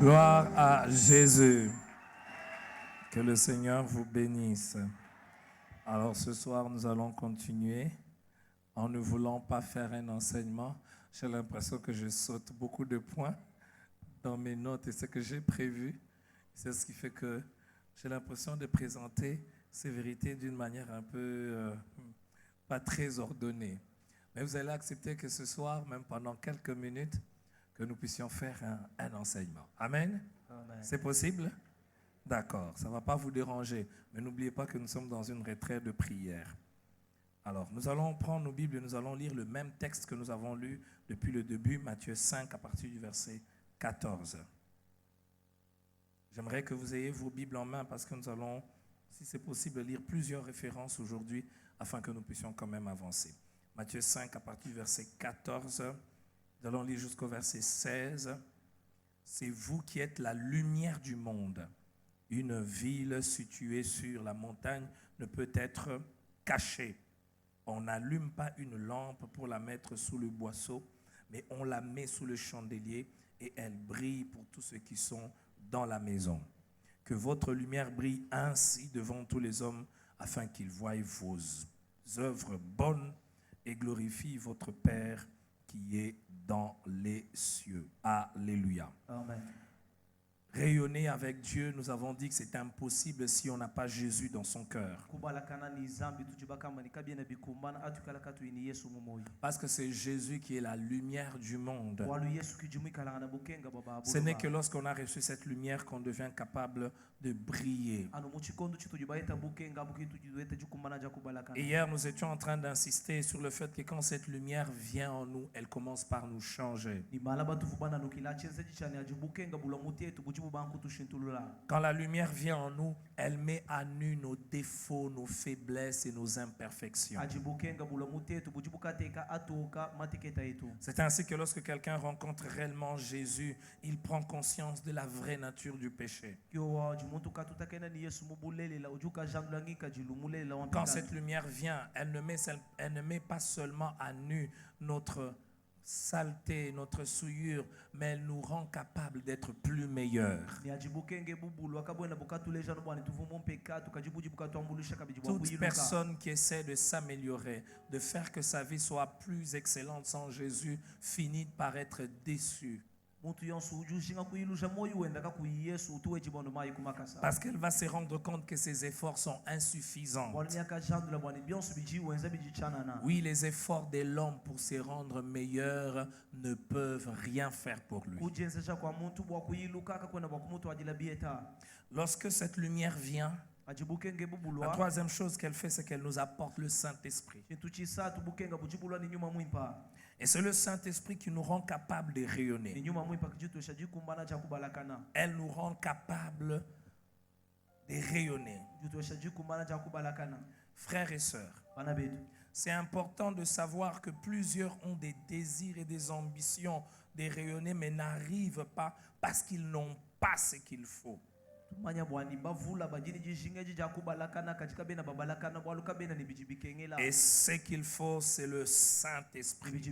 Gloire à Jésus. Que le Seigneur vous bénisse. Alors ce soir, nous allons continuer en ne voulant pas faire un enseignement. J'ai l'impression que je saute beaucoup de points dans mes notes et ce que j'ai prévu. C'est ce qui fait que j'ai l'impression de présenter ces vérités d'une manière un peu pas très ordonnée. Mais vous allez accepter que ce soir, même pendant quelques minutes, que nous puissions faire un enseignement. Amen. Amen. C'est possible? D'accord, ça ne va pas vous déranger. Mais n'oubliez pas que nous sommes dans une retraite de prière. Alors, nous allons prendre nos Bibles et nous allons lire le même texte que nous avons lu depuis le début, Matthieu 5, à partir du verset 14. J'aimerais que vous ayez vos Bibles en main parce que nous allons, si c'est possible, lire plusieurs références aujourd'hui afin que nous puissions quand même avancer. Matthieu 5, à partir du verset 14. Nous allons lire jusqu'au verset 16. C'est vous qui êtes la lumière du monde. Une ville située sur la montagne ne peut être cachée. On n'allume pas une lampe pour la mettre sous le boisseau, mais on la met sous le chandelier et elle brille pour tous ceux qui sont dans la maison. Que votre lumière brille ainsi devant tous les hommes afin qu'ils voient vos œuvres bonnes et glorifient votre Père qui est dans les cieux. Alléluia. Amen. Rayonner avec Dieu, nous avons dit que c'est impossible si on n'a pas Jésus dans son cœur. Parce que c'est Jésus qui est la lumière du monde. Ce n'est que lorsqu'on a reçu cette lumière qu'on devient capable de briller. Et hier, nous étions en train d'insister sur le fait que quand cette lumière vient en nous, elle commence par nous changer. Quand la lumière vient en nous, elle met à nu nos défauts, nos faiblesses et nos imperfections. C'est ainsi que lorsque quelqu'un rencontre réellement Jésus, il prend conscience de la vraie nature du péché. Quand cette lumière vient, elle ne met pas seulement à nu notre saleté, notre souillure, mais elle nous rend capables d'être plus meilleurs. Toute personne qui essaie de s'améliorer, de faire que sa vie soit plus excellente sans Jésus, finit par être déçue. Parce qu'elle va se rendre compte que ses efforts sont insuffisants. Oui, les efforts de l'homme pour se rendre meilleur ne peuvent rien faire pour lui. Lorsque cette lumière vient, la troisième chose qu'elle fait, c'est qu'elle nous apporte le Saint-Esprit. Et c'est le Saint-Esprit qui nous rend capables de rayonner. Elle nous rend capables de rayonner. Frères et sœurs, c'est important de savoir que plusieurs ont des désirs et des ambitions de rayonner, mais n'arrivent pas parce qu'ils n'ont pas ce qu'il faut. Et ce qu'il faut, c'est le Saint-Esprit.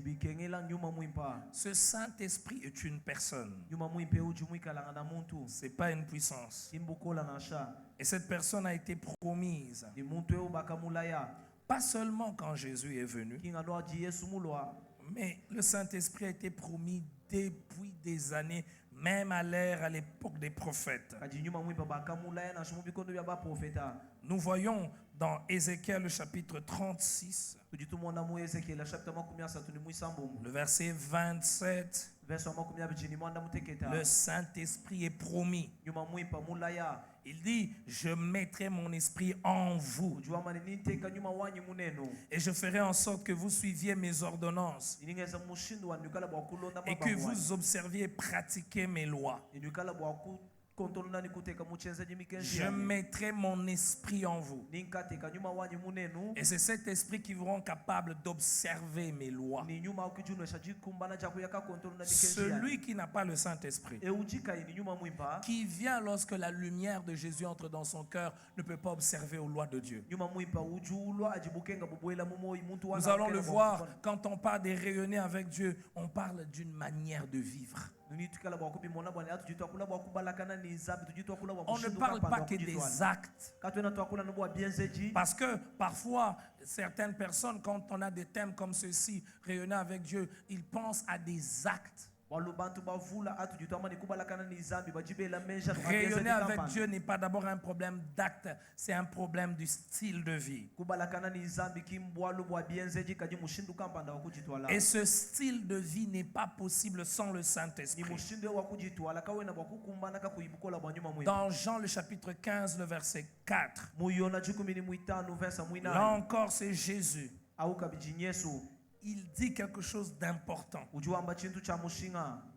Ce Saint-Esprit est une personne. Ce n'est pas une puissance. Et cette personne a été promise. Pas seulement quand Jésus est venu, mais le Saint-Esprit a été promis depuis des années, même à l'époque des prophètes. Nous voyons dans Ézéchiel le chapitre 36, le verset 27, le Saint-Esprit est promis. Il dit, je mettrai mon esprit en vous et je ferai en sorte que vous suiviez mes ordonnances et que vous observiez et pratiquiez mes lois. Je mettrai mon esprit en vous. Et c'est cet esprit qui vous rend capable d'observer mes lois. Celui qui n'a pas le Saint-Esprit, qui vient lorsque la lumière de Jésus entre dans son cœur, ne peut pas observer aux lois de Dieu. Nous allons le voir quand on parle de rayonner avec Dieu, on parle d'une manière de vivre. On ne parle pas que des actes. Parce que parfois, certaines personnes, quand on a des thèmes comme ceci, rayonner avec Dieu, ils pensent à des actes. Rayonner avec Dieu n'est pas d'abord un problème d'acte, c'est un problème du style de vie. Et ce style de vie n'est pas possible sans le Saint-Esprit. Dans Jean le chapitre 15, le verset 4, là encore c'est Jésus. Il dit quelque chose d'important.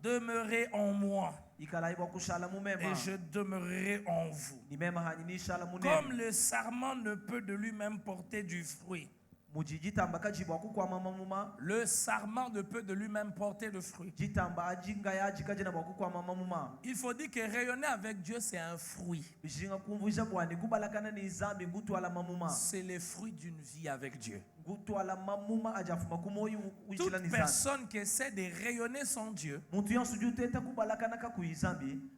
Demeurez en moi et je demeurerai en vous. Comme le sarment ne peut de lui-même porter du fruit. Le sarment ne peut de lui-même porter de fruit. Il faut dire que rayonner avec Dieu, c'est un fruit. C'est le fruit d'une vie avec Dieu. Toute personne qui essaie de rayonner son Dieu,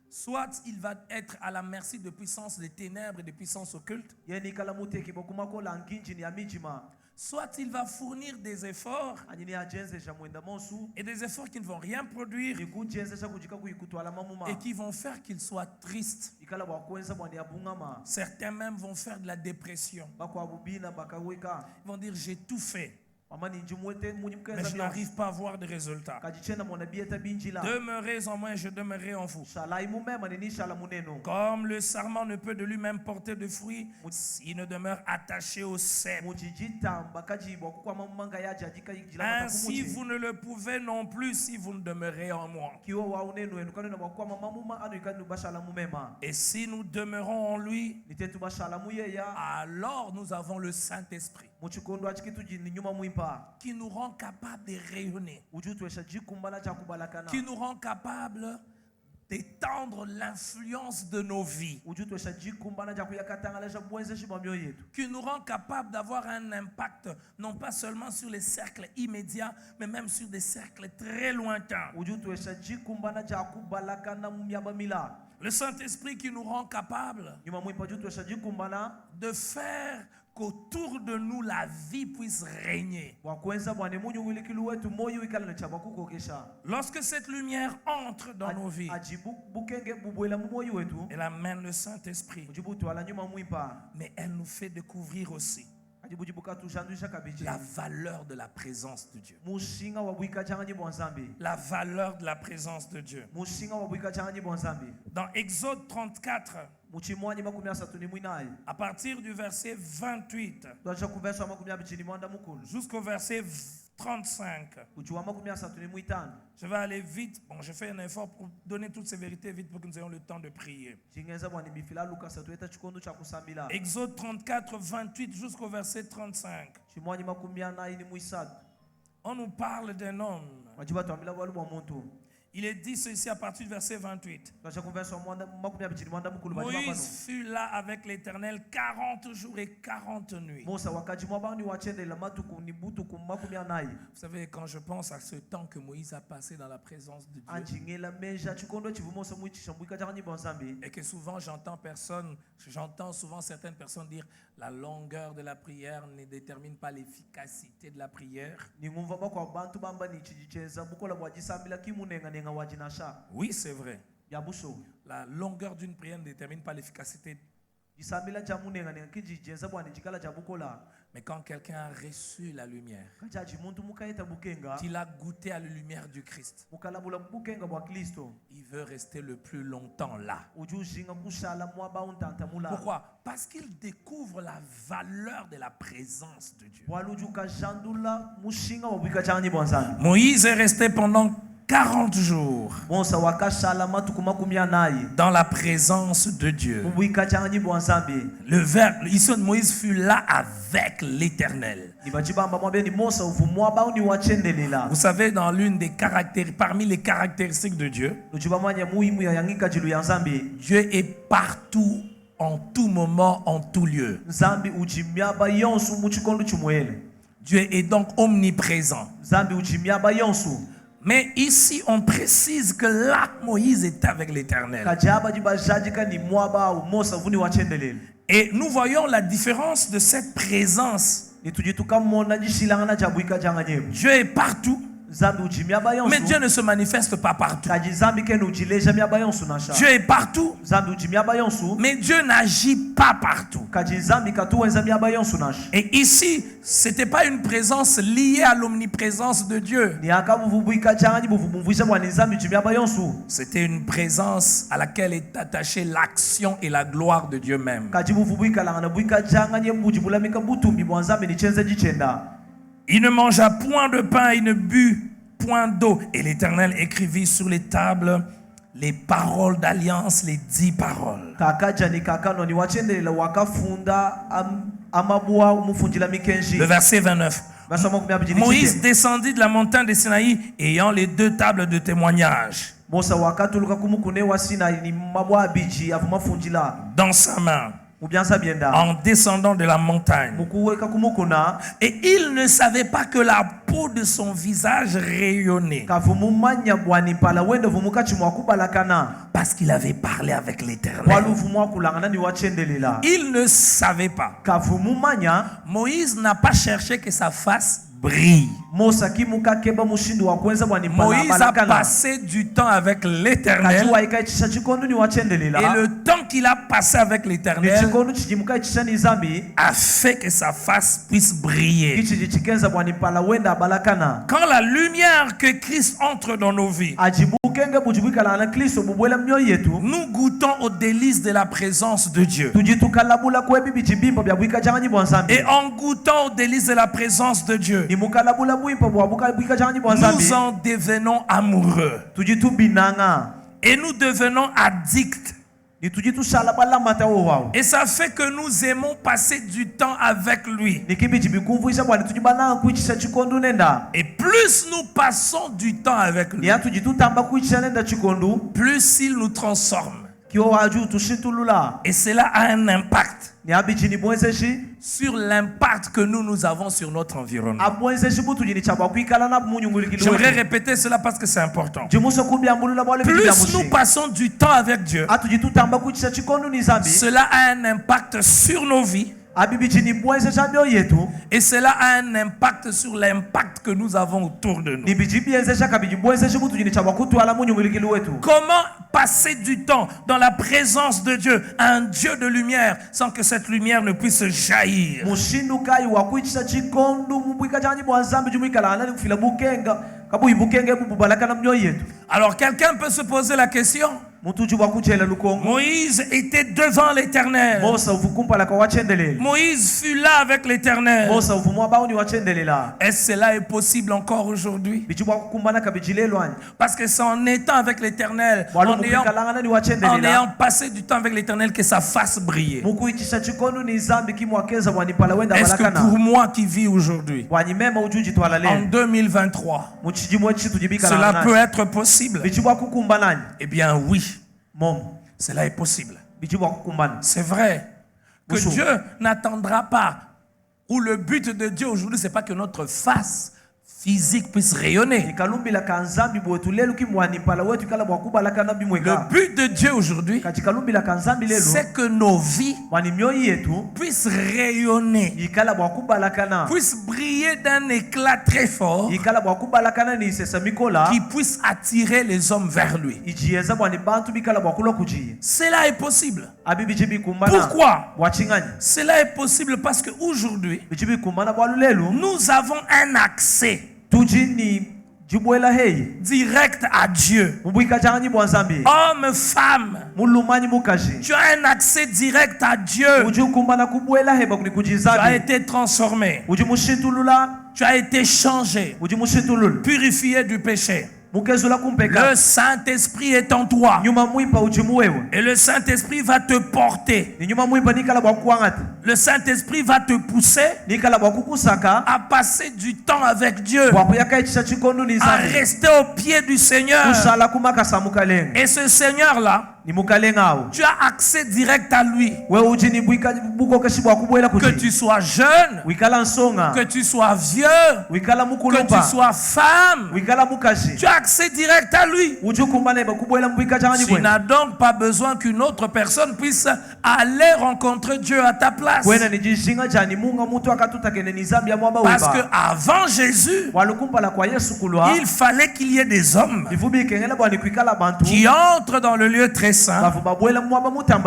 soit il va être à la merci de puissances des ténèbres et des puissances occultes, soit il va fournir des efforts et des efforts qui ne vont rien produire et qui vont faire qu'il soit triste. Certains même vont faire de la dépression. Ils vont dire j'ai tout fait, mais je n'arrive pas à voir de résultats. Demeurez en moi et je demeurerai en vous. Comme le sarment ne peut de lui-même porter de fruits s'il ne demeure attaché au cep. Ainsi vous ne le pouvez non plus si vous ne demeurez en moi. Et si nous demeurons en lui, alors nous avons le Saint-Esprit qui nous rend capable de rayonner, qui nous rend capable d'étendre l'influence de nos vies, qui nous rend capable d'avoir un impact non pas seulement sur les cercles immédiats, mais même sur des cercles très lointains. Le Saint-Esprit qui nous rend capable de faire qu'autour de nous la vie puisse régner. Lorsque cette lumière entre dans nos vies, elle amène le Saint-Esprit, mais elle nous fait découvrir aussi la valeur de la présence de Dieu. La valeur de la présence de Dieu. Dans Exode 34, à partir du verset 28 jusqu'au verset 35, je vais aller vite. Bon, je fais un effort pour donner toutes ces vérités vite pour que nous ayons le temps de prier. Exode 34, 28 jusqu'au verset 35. On nous parle d'un homme. Il est dit ceci à partir du verset 28. Moïse fut là avec l'Éternel 40 jours et 40 nuits. Vous savez, quand je pense à ce temps que Moïse a passé dans la présence de Dieu, et que souvent j'entends souvent certaines personnes dire la longueur de la prière ne détermine pas l'efficacité de la prière. Oui, c'est vrai. La longueur d'une prière ne détermine pas l'efficacité Mais quand quelqu'un a reçu la lumière, qu'il a goûté à la lumière du Christ, il veut rester le plus longtemps là. Pourquoi? Parce qu'il découvre la valeur de la présence de Dieu. Moïse est resté pendant 40 jours dans la présence de Dieu. Le verbe, ici Moïse fut là avec l'Éternel. Vous savez, dans l'une des parmi les caractéristiques de Dieu, Dieu est partout, en tout moment, en tout lieu. Dieu est donc omniprésent. Mais ici, on précise que là, Moïse était avec l'Éternel. Et nous voyons la différence de cette présence. Dieu est partout. Mais Dieu ne se manifeste pas partout. Dieu est partout. Mais Dieu n'agit pas partout. Et ici, ce n'était pas une présence liée à l'omniprésence de Dieu. C'était une présence à laquelle est attachée l'action et la gloire de Dieu même. Il ne mangea point de pain, il ne but point d'eau. Et l'Éternel écrivit sur les tables les paroles d'alliance, les 10 paroles. Le verset 29. Moïse descendit de la montagne de Sinaï ayant les 2 tables de témoignage dans sa main, en descendant de la montagne. Et il ne savait pas que la peau de son visage rayonnait, parce qu'il avait parlé avec l'Éternel. Il ne savait pas. Moïse n'a pas cherché que sa face brille. Moïse a passé du temps avec l'Éternel. Et le temps qu'il a passé avec l'Éternel a fait que sa face puisse briller. Quand la lumière que Christ entre dans nos vies, nous goûtons aux délices de la présence de Dieu. Et en goûtant aux délices de la présence de Dieu, nous en devenons amoureux. Et nous devenons addicts. Et ça fait que nous aimons passer du temps avec lui. Et plus nous passons du temps avec lui, plus il nous transforme. Et cela a un impact sur l'impact que nous avons sur notre environnement. J'aimerais répéter cela parce que c'est important. Plus nous passons du temps avec Dieu, cela a un impact sur nos vies. Et cela a un impact sur l'impact que nous avons autour de nous. Comment passer du temps dans la présence de Dieu, un Dieu de lumière, sans que cette lumière ne puisse jaillir? Alors quelqu'un peut se poser la question. Moïse était devant l'Éternel. Moïse fut là avec l'Éternel. Est-ce que cela est possible encore aujourd'hui? Parce que c'est en étant avec l'Éternel, en ayant passé du temps avec l'Éternel, que sa face brillait. Est-ce que pour moi qui vis aujourd'hui, en 2023, cela peut être possible? Eh bien oui, cela est possible. C'est vrai que Dieu n'attendra pas, ou le but de Dieu aujourd'hui, c'est pas que notre face physique puisse rayonner. Le but de Dieu aujourd'hui, c'est que nos vies puissent rayonner, puissent briller d'un éclat très fort, qui puisse attirer les hommes vers lui. Cela est possible. Pourquoi? Cela est possible parce qu'aujourd'hui, nous avons un accès direct à Dieu. Homme, femme, tu as un accès direct à Dieu. Tu as été transformé. Tu as été changé, purifié du péché. Le Saint-Esprit est en toi. Et le Saint-Esprit va te porter. Le Saint-Esprit va te pousser à passer du temps avec Dieu, à rester au pied du Seigneur. Et ce Seigneur-là, tu as accès direct à lui. Que tu sois jeune, que tu sois vieux, que tu sois femme, tu as accès direct à lui. Tu n'as donc pas besoin qu'une autre personne puisse aller rencontrer Dieu à ta place. Parce que avant Jésus, il fallait qu'il y ait des hommes qui entrent dans le lieu très saint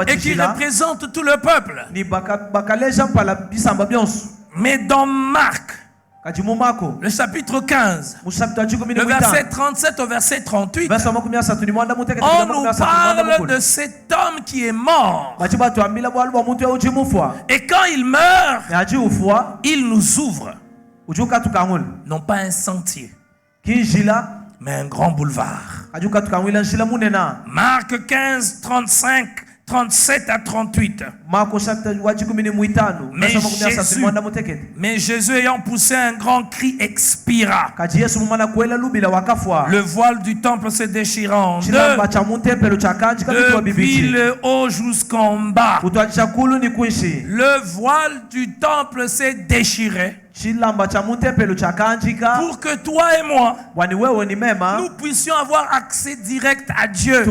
et qui représentent tout le peuple. Mais dans Marc, le chapitre 15, le verset 37 au verset 38, on nous parle de cet homme qui est mort. Et quand il meurt, il nous ouvre, non pas un sentier, mais un grand boulevard. Marc 15, 35, 37 à 38. Mais Jésus ayant poussé un grand cri expira. Le voile du temple se déchira en deux, depuis le haut jusqu'en bas. Le voile du temple s'est déchiré pour que toi et moi, nous puissions avoir accès direct à Dieu,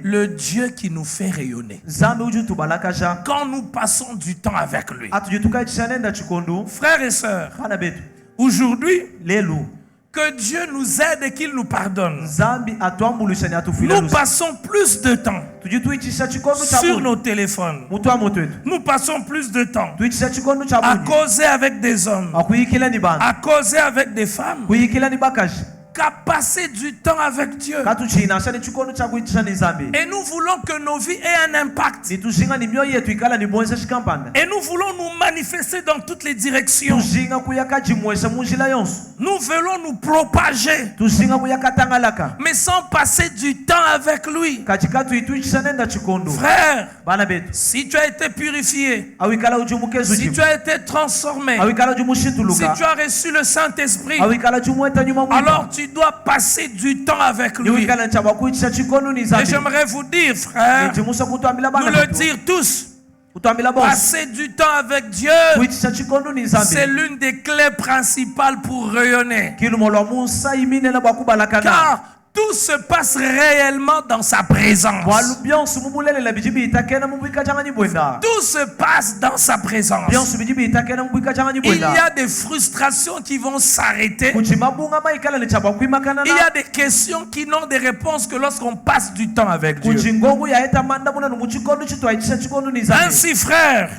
le Dieu qui nous fait rayonner quand nous passons du temps avec lui. Frères et sœurs, aujourd'hui, que Dieu nous aide et qu'il nous pardonne. Nous passons plus de temps sur nos téléphones. Nous passons plus de temps à causer avec des hommes, à causer avec des femmes, qu'à passer du temps avec Dieu. Et nous voulons que nos vies aient un impact. Et nous voulons nous manifester dans toutes les directions. Nous voulons nous propager, mais sans passer du temps avec lui. Frère, si tu as été purifié, si tu as été transformé, si tu as reçu le Saint-Esprit, alors tu dois passer du temps avec lui. Et j'aimerais vous dire, frère, nous le dire tous, passer du temps avec Dieu, c'est l'une des clés principales pour rayonner. Car tout se passe réellement dans sa présence. Tout se passe dans sa présence. Il y a des frustrations qui vont s'arrêter. Il y a des questions qui n'ont des réponses que lorsqu'on passe du temps avec Dieu. Ainsi, frère,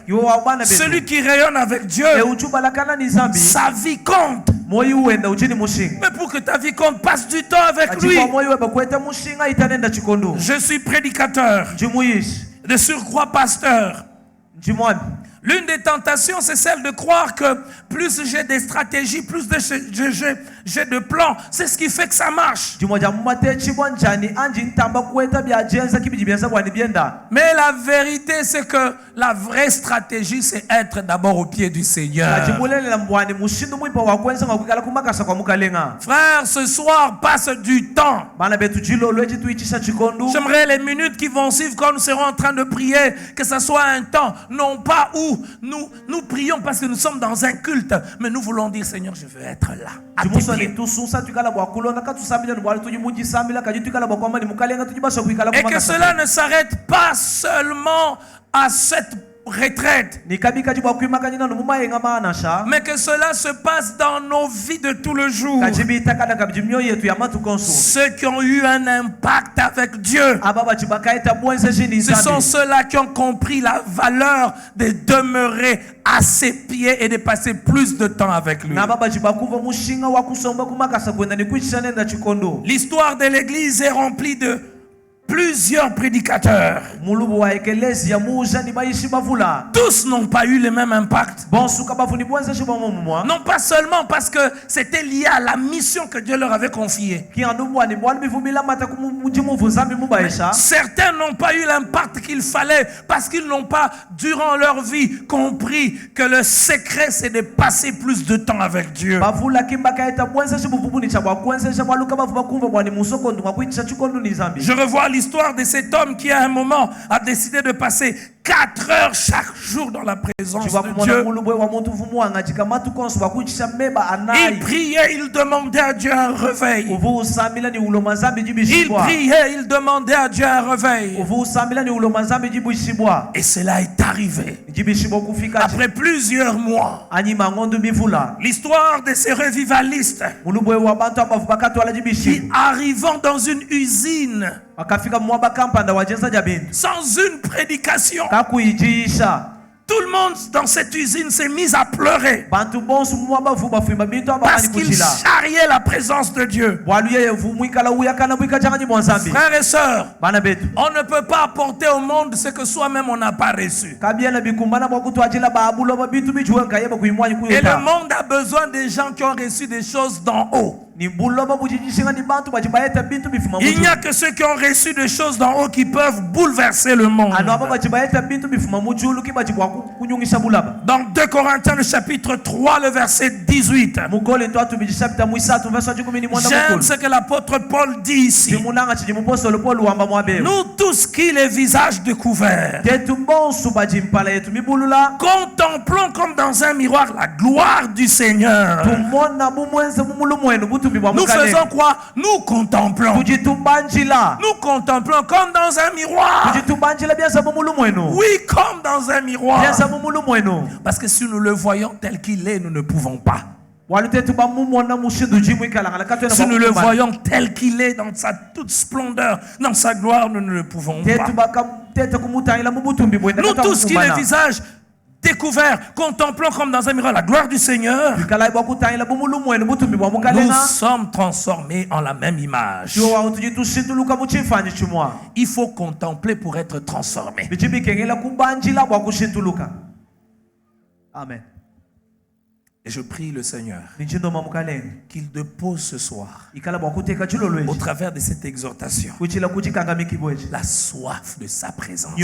celui qui rayonne avec Dieu, sa vie compte. Mais pour que ta vie compte, passe du temps avec lui. Je suis prédicateur, de surcroît pasteur. L'une des tentations, c'est celle de croire que plus j'ai des stratégies, plus j'ai j'ai de plans. C'est ce qui fait que ça marche. Mais la vérité, c'est que la vraie stratégie, c'est être d'abord au pied du Seigneur. Frère, ce soir, passe du temps. J'aimerais les minutes qui vont suivre quand nous serons en train de prier, que ce soit un temps, non pas où nous prions parce que nous sommes dans un culte, mais nous voulons dire, Seigneur, je veux être là. À tes pieds. Et que cela ne s'arrête pas seulement à cette retraite, mais que cela se passe dans nos vies de tout le jour. Ceux qui ont eu un impact avec Dieu, ce sont ceux-là qui ont compris la valeur de demeurer à ses pieds et de passer plus de temps avec lui. L'histoire de l'Église est remplie de plusieurs prédicateurs. Tous n'ont pas eu le même impact. Non pas seulement parce que c'était lié à la mission que Dieu leur avait confiée. Certains n'ont pas eu l'impact qu'il fallait parce qu'ils n'ont pas, durant leur vie, compris que le secret c'est de passer plus de temps avec Dieu. Je revois l'histoire de cet homme qui à un moment a décidé de passer 4 heures chaque jour dans la présence de Dieu. Il priait, il demandait à Dieu un réveil. Il priait, il demandait à Dieu un réveil. Et cela est arrivé après plusieurs mois. L'histoire de ces revivalistes qui arrivant dans une usine sans une prédication, tout le monde dans cette usine s'est mis à pleurer parce qu'il charriait la présence de Dieu. Frères et sœurs, on ne peut pas apporter au monde ce que soi-même on n'a pas reçu. Et le monde a besoin des gens qui ont reçu des choses d'en haut. Il n'y a que ceux qui ont reçu des choses d'en haut qui peuvent bouleverser le monde. Dans 2 Corinthiens le chapitre 3 le verset 18, j'aime ce que l'apôtre Paul dit ici. Nous tous qui les visages découverts contemplons comme dans un miroir la gloire du Seigneur. Nous faisons quoi? Nous contemplons. Nous contemplons comme dans un miroir. Oui, comme dans un miroir. Parce que si nous le voyons tel qu'il est, nous ne pouvons pas. Si nous le voyons tel qu'il est, dans sa toute splendeur, dans sa gloire, nous ne le pouvons pas. Nous tous qui les visages découverts, contemplons comme dans un miroir la gloire du Seigneur, nous sommes transformés en la même image. Il faut contempler pour être transformé. Amen. Et je prie le Seigneur qu'il dépose ce soir, au travers de cette exhortation, la soif de sa présence.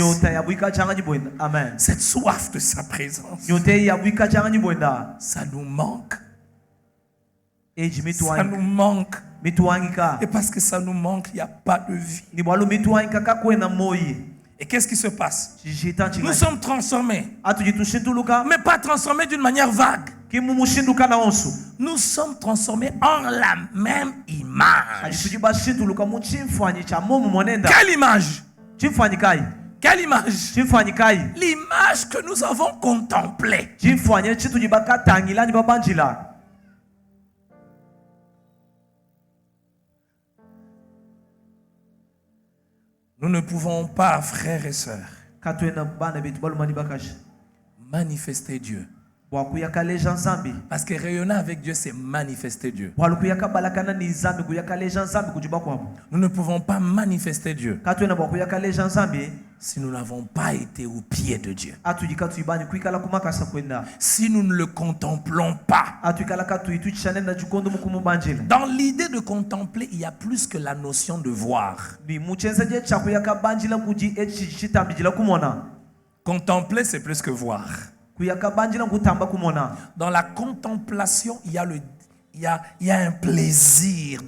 Amen. Cette soif de sa présence, ça nous manque. Ça nous manque. Et parce que ça nous manque, il n'y a pas de vie. Et qu'est-ce qui se passe? Nous sommes transformés, mais pas transformés d'une manière vague. Nous sommes transformés en la même image. Quelle image? Quelle image? L'image que nous avons contemplée. Nous ne pouvons pas, frères et sœurs, manifester Dieu bwakuyaka leja nzambi Parce que rayonner avec Dieu, c'est manifester Dieu. bwalukuyaka balakana ni nzambi kuyaka leja nzambi kujiba kwabo Nous ne pouvons pas manifester Dieu katwena bwakuyaka leja nzambi si nous n'avons pas été au pied de Dieu. atuyika tuyibani kuikala kumakasa kwenda Si nous ne le contemplons pas. atuyikala katuyituchane na jikondo mukumu banjila Dans l'idée de contempler, il y a plus que la notion de voir. ni muchenza je chakuyaka banjila kuji echi chitambijila kumona Contempler, c'est plus que voir. kuyaka banjila kutamba kumona Dans la contemplation, il y a un plaisir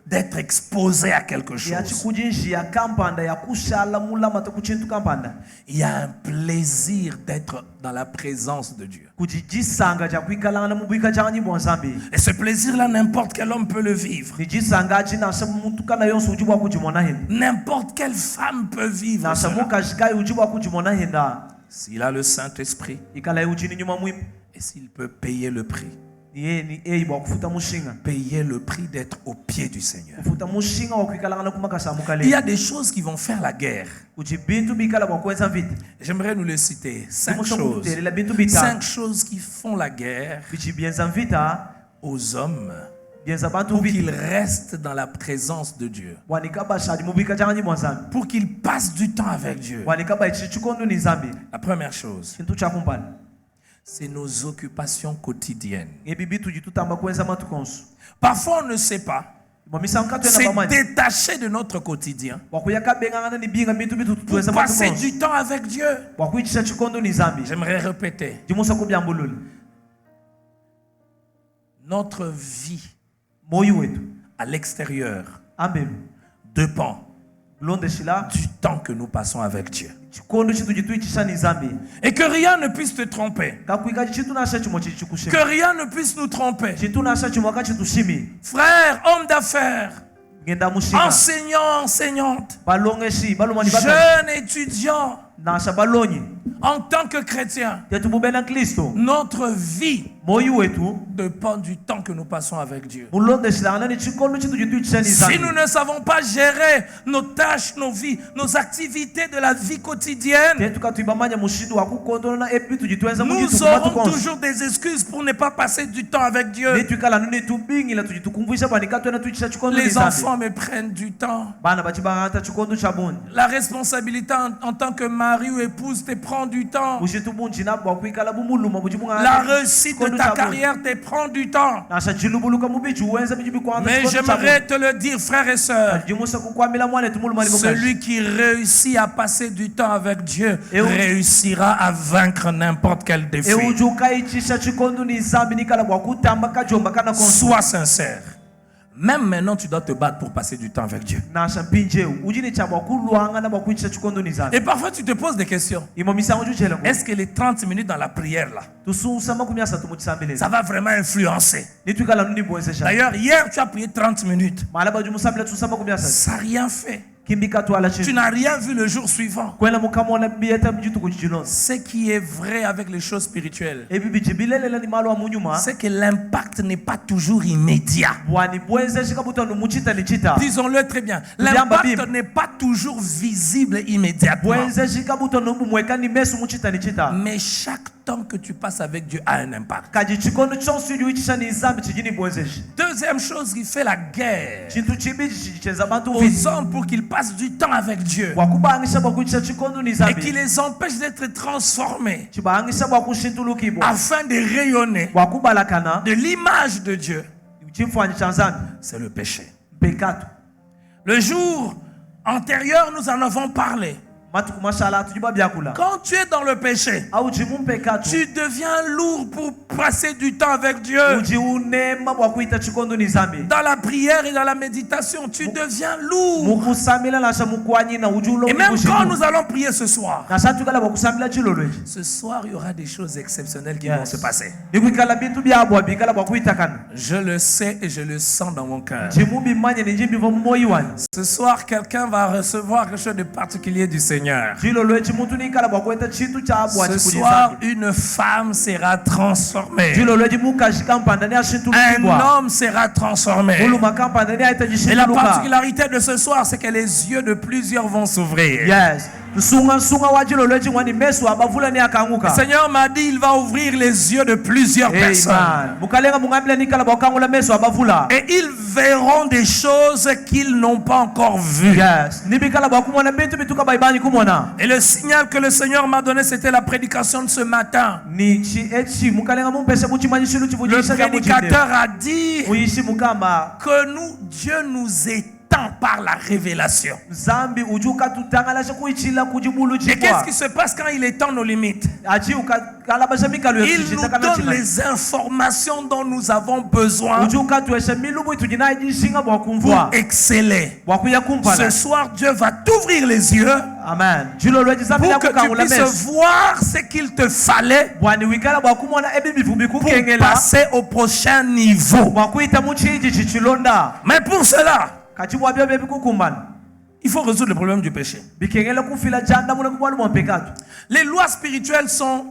d'être exposé à quelque chose. yachikujinji ya kampanda ya kushala mulama takuchintu kampanda Il y a un plaisir d'être dans la présence de Dieu. kujijisanga ja kuikala na mubika janyi bonzambi Et ce plaisir-là, n'importe quel homme peut le vivre. nijisanga china samuntu kana yonso ujibwa kujimona henda N'importe quelle femme peut vivre na cela. samuka shikai ujibwa kujimona henda S'il a le Saint-Esprit ikala yuchini nyuma mwimu et s'il peut payer le prix. ni eibwa kufuta mushinga Payer le prix d'être au pied du Seigneur. kufuta mushinga wa kuikala na kumakasa Il y mukale a des choses qui vont faire la guerre. kujibintu bikala bwa kwenza vita J'aimerais nous les citer. 5 Musa choses. kutelela bintu bita 5 choses qui font la guerre bichi bienza vita aux hommes bienza bantu pour qu'ils vita restent dans la présence de Dieu. wanikaba shadi mubika janyi bonzambi Pour qu'ils passent du temps avec Dieu. wanikaba ichichikondo ni zambi La première chose, chintu cha kumpana c'est nos occupations quotidiennes. ebi bitu jitutamba kwenza matukonso Parfois, on ne sait pas. momisanka twena C'est bamanyi détaché de notre quotidien wakuyaka bengana ni binga bintu bitu pour tuweza passer matukonso du temps avec Dieu. wakuichisha chikondo ni zambi J'aimerais répéter. jimusa kubyambulula Notre vie moyo wetu à l'extérieur ambelu dépend londe shila du temps que nous passons avec Dieu. chikondo chitu jituichisha ni zambi Et que rien ne puisse te tromper. kakuika chitu nasha chimo Que chichikushima rien ne puisse nous tromper. chitu nasha chimo kachitushimi Frères, hommes d'affaires, ngenda mushinga enseignants, enseignantes, balongeshi balumani baka jeunes étudiants, nasha balonyi en tant que chrétiens, tetububena kristo notre vie moyo wetu dépend du temps que nous passons avec Dieu. mulonde shilana ni chikondo chitu jituichisha ni Si zambi nous ne savons pas gérer nos tâches, nos vies, nos activités de la vie quotidienne, tetukatwibamanya mushidu wakukondona ebitu jitwenza nous mujitu aurons kumatukonso toujours des excuses pour ne pas passer du temps avec Dieu. netwikala nune tubingila tujitukumvisha banika twena tuichisha chikondo ni Les zambi enfants me prennent du temps. bana bachibangata chikondo cha bundi La responsabilité en tant que mari ou épouse te prend du temps. bushitu bunji nabo wakuikala bumuluma La réussite de ta carrière te prend du temps. nasha chilubuluka mubichi uwenza bijibi kwanza Mais j'aimerais te le dire, frères et sœurs. jimusa kukwamila mwana tumuluma Celui qui réussit à passer du temps avec Dieu Et où- réussira à vaincre n'importe quel défi. eujukaichisha chikondo ni zambi nikala bwakutamba kajomba kana konso Sois sincère. Même maintenant, tu dois te battre pour passer du temps avec Dieu. nasha mpinjeu ujini cha bwakulwanga na bwakuichisha chikondo ni zambi Et parfois, tu te poses des questions. imo misango juchela Est-ce que les 30 minutes dans la prière, là, tususa makumi asatu ça muchisambeleza va vraiment influencer? nitwikala nuni bwenzesha D'ailleurs, hier, tu as prié 30 minutes. malaba jumusambela tusa makumi asatu Ça n'a rien fait. kimbika twala Tu chini n'as rien vu le jour suivant. kwela mukamona biyeta bijitu kuchichilonza Ce qui est vrai avec les choses spirituelles, ebi bijibilelela ni malo wa munyuma c'est que l'impact n'est pas toujours immédiat. bwani bwenzesha kabutano muchita ni chita Disons-le très bien. L'impact n'est pas toujours visible immédiatement. bwenzesha kabutano bumweka ni mesu muchita ni chita Mais chaque temps que tu passes avec Dieu a un impact. kaji chikondo chonse ujuichisha ni zambi chijini bwenzesha Deuxième chose qui fait la guerre chintu chibi chicheza bantu aux visi hommes pour qu'ils passent du temps avec Dieu bwakubangisha bwakuichisha chikondo ni et qui zambi les empêche d'être transformés chibangisha bwakushintulukibwa afin de rayonner bwakubalakana de l'image de Dieu, chimfwanyi cha nzambi c'est le péché. pekatu Le jour antérieur, nous en avons parlé. matuku mashala tujiba byakula Quand tu es dans le péché, au jimu pekatu tu deviens lourd pour passer du temps avec Dieu. uji unema bwakuita chikondo ni zambi Dans la prière et dans la méditation, tu deviens lourd. mukusamila nasha mukwanyi na ujulo Et même quand nous allons prier ce soir, nasha tukala bwakusamila chilolweji ce soir, il y aura des choses exceptionnelles qui Yes. vont se passer. nikuikala bintu byabwa bikala bwakuitakana Je le sais et je le sens dans mon cœur. jimu bimanye ni jimbi vo moyi wani Ce soir, quelqu'un va recevoir quelque chose de particulier du Seigneur. chilolweji muntu nikala bwakueta chitu chabwa Ce chikuli soir, zambi une femme sera transformée. chilolweji mukashika mpandani Un ashintulukibwa homme sera transformé. muluma kampandani aita Et la jishintuluka particularité de ce soir, c'est que les yeux de plusieurs vont s'ouvrir. yes nsunga wajilo lwechi ngwani meso abavula ni Le akanguka. Seigneur m'a dit il va ouvrir les yeux de plusieurs personnes. Amen. Mukalenga mungamile nikala bakangula meso abavula. Et ils verront des choses qu'ils n'ont pas encore vues. Yes. Nibikala bakumona bintu bituka baibani kumona. Et le signal que le Seigneur m'a donné, c'était la prédication de ce matin. Ni chi echi mukalenga mumpese muchimanyishilu Le chivujisha kya prédicateur a dit Uishi mukamba. que Dieu nous étend par la révélation. Zambi ujuka tutangalasha kuichila kujibulu Et qu'est-ce chikwa. qui se passe quand il étend nos limites? Aji ukalabasha mikalu Il nous donne les informations dont nous avons besoin ujuka tueshe milubu tujina jishinga bwa pour kumvwa. exceller. Bwa kuya Ce kumpala. soir, Dieu va t'ouvrir les yeux Amen. Jilo lwechi zambi pour que tu yakukangula meso. puisses voir ce qu'il te fallait Bwani wikala bwa kumona ebi mivumbi pour kukengela. passer au prochain niveau. Bwa kuita muchiji chichilonda. Mais pour cela, Kati bwa byo bebi kukumbana. il faut résoudre le problème du péché. Bikengela kufila janda muna kumwalu mwa pekatu. Les lois spirituelles sont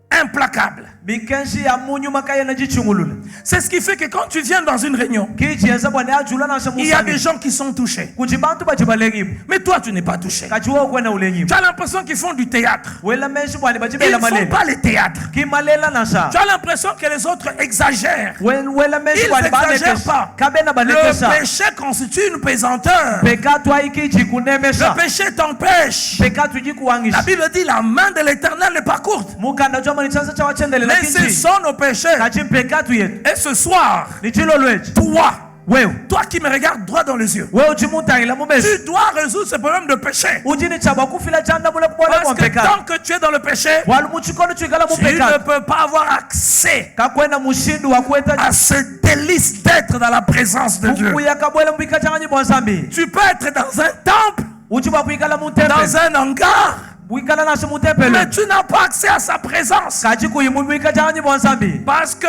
implacables. Mikenshi ya munyu makaya na jichungulula. C'est ce qui fait que quand tu viens dans une réunion, Kiji yenza bwani ajula na il y a des shamusa. gens qui sont touchés. Kujibantu bajibalengibu. Mais toi, tu n'es pas touché. Kati wo kwena ulengibu. Tu as l'impression qu'ils font du théâtre. Wela menshi bwani Ils bajibela ne font malela. pas le théâtre. Kimalela na sha. Tu as l'impression que les autres exagèrent. Wela menshi Ils bwani n'exagèrent balekesha. pas. Kabena Le balekesha. péché constitue une pesanteur. Pekatu aikiji kunemesha. Le péché t'empêche. Pekatu La jikuangisha. Bible dit la main de l'Éternel n'est pas courte. Mukanda jwa mani chanza cha wachendele Mais ce lakini. sont nos péchés. Kati pekatu yetu. Et ce soir, Ni jilo lwechi. toi Wewe. qui me regardes droit dans les yeux, Wewe ujimutangira mumeso. tu dois résoudre ce problème de péché. Ujini chaba kufila janda muna kubona Parce mwa que pekatu. tant que tu es dans le péché, Walu muchikono chikala mu tu ne pekatu. peux pas avoir accès Kakwenda mushindu wa kweta. à ce délice d'être dans la présence de Dieu. Ukuya kabwela mbika changanyi bwa zambi. Tu peux être dans un temple, Uchiba kuikala mu temple. dans un hangar, Wikala na mu temple. mais tu n'as pas accès à sa présence. Kaji kuyimu mbika changanyi bwa zambi. Parce que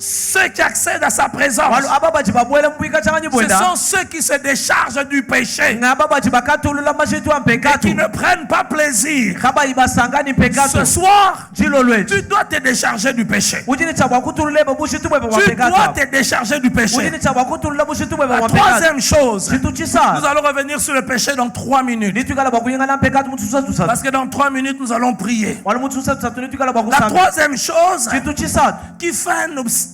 ceux qui accèdent à sa présence, Walu ababa chibabwela mbika changanyi ce bwenda. sont ceux qui se déchargent du péché Ngababa chibakatulula mashitu wa et qui pekatu. ne prennent pas plaisir. Kaba ibasangani pekatu. Ce soir, Jilo lwechi. tu dois te décharger du péché. Ujini chaba kutulule babushitu bwe bwa Tu pekatu. dois te décharger du péché. Ujini chaba kutulula bushitu bwe La bwa pekatu. troisième chose, Chitu chisa. nous allons revenir sur le péché dans 3 minutes. Nitukala bwa kuyingana pekatu mutsusa tusatu. Parce que dans 3 minutes, nous allons prier. Walu mutsusa tusatu nitukala bwa La kusanga. troisième chose Chitu chisatu. qui fait un obstacle,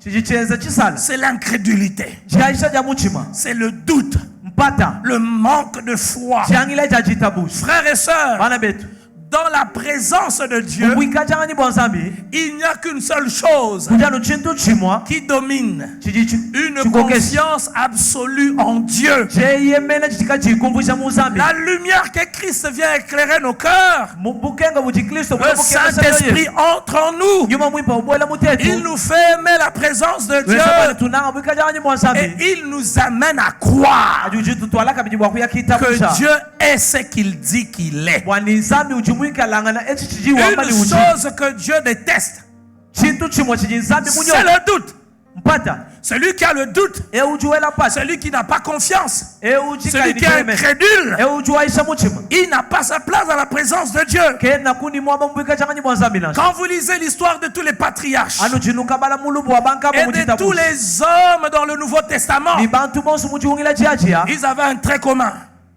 Chichenza chisala. c'est l'incrédulité. Chiaisha ja muchima. C'est le doute, Mpata. le manque de foi. Chiangila ja jitabusha. Frères et sœurs, Bana betu. dans la présence de Dieu, Mwika changanyi bwa zambi. il n'y a qu'une seule chose Kujano chintu chimwa. qui domine. Chichi Une chikokesi. confiance absolue en Dieu. Cheyemena chitika chikumbusha mu zambi. La lumière que Christ vient éclairer nos cœurs. Mubukenga bujikristo. Le Saint-Esprit entre en nous. Nyuma mwipa ubwela mutetu. Il nous fait aimer la présence de Dieu. Wesabana tunanga mwika changanyi bwa zambi. Et il nous amène à croire Ajuji tutwalaka biji bwa kuya que kitabusha. Dieu est ce qu'il dit qu'il est. Bwani zambi ujimwika langana eti chiji wambali Une uji. chose que Dieu déteste, Chintu chimwa chiji zambi c'est munyo. le doute. Mpata. Celui qui a le doute, E ujuwela pata. celui qui n'a pas confiance, E ujika celui qui est incrédule, E ujuwaisha muchima. il n'a pas sa place dans la présence de Dieu. Kena kuni mwaba mwika changanyi bwa zambi na. Quand vous lisez l'histoire de tous les patriarches Anu chinuka bala mulubu wa banka et mu de mujitabu. tous les hommes dans le Nouveau Testament, Ni bantu bonsu mujiungila chiachia. ils avaient un trait commun,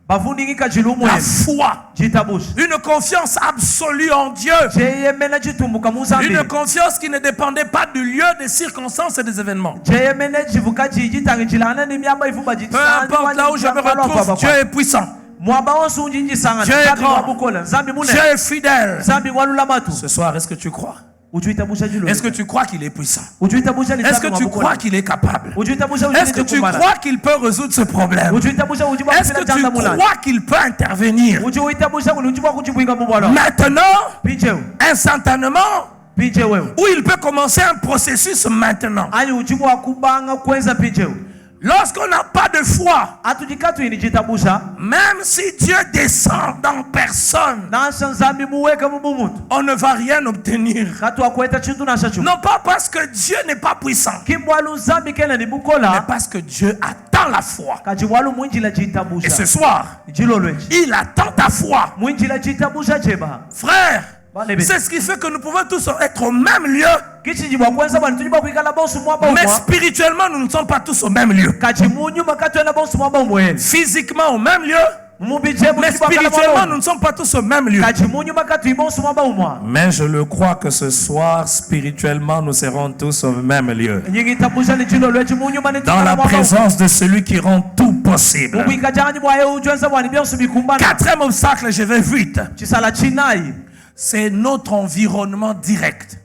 Bavundingika chilumu la ye. foi, Chitabusha. une confiance absolue en Dieu, Cheyemena chitumbuka mu zambi. une confiance qui ne dépendait pas du lieu, des circonstances et des événements. Cheyemena chivuka chijitangi chilana ni miamba ifuba Peu importe là où je me retrouve, Dieu est puissant, Mwaba onsu unjinji sanga. Dieu est Zambi grand. wabukola. Zambi mune. Dieu est fidèle. Zambi walula matu. Ce soir, est-ce que tu crois? Ujuitabusha jilo. Est-ce que tu crois qu'il est puissant? Ujuitabusha ni Est-ce zambi que tu wabukola. crois qu'il est capable? Ujuitabusha Est-ce que tu crois qu'il peut résoudre ce problème? Ujuitabusha ujiba Est-ce que tu crois qu'il peut intervenir Ujuitabusha ujiba kujibuinga mubwala. maintenant, Pincheu. instantanément, Pincheu wewe. ou il peut commencer un processus maintenant? Ani ujibu wakubanga kwenza pincheu. Lorsqu'on n'a pas de foi, Atujikatu ini jitabusha. même si Dieu descend dans personne, Nasha zambi muweka mubumutu. on ne va rien obtenir. Katu akweta chintu nasha chu. Non pas parce que Dieu n'est pas puissant, Kimbwalu zambi kena ni mais bukola. parce que Dieu attend la foi. Kajiwalu mwinjila Et ce jitabusha. soir, Jilo lwechi. il attend ta foi. Mwinjila jitabusha cheba. Frère, Bale c'est ce qui fait que nous pouvons tous être au même lieu, Kichijibwa kwenza bwana tujiba kuikala bonsu mwaba mais umwa. spirituellement, nous ne sommes pas tous au même lieu. Kachimunyu makatu ena bonsu mwaba umwe. Physiquement au même lieu, Mais spirituellement, nous ne sommes pas tous au même lieu. Mais je le crois que ce soir, spirituellement, nous serons tous au même lieu. Dans la présence de celui qui rend tout possible. Quatrième obstacle, je vais vite. C'est notre environnement direct.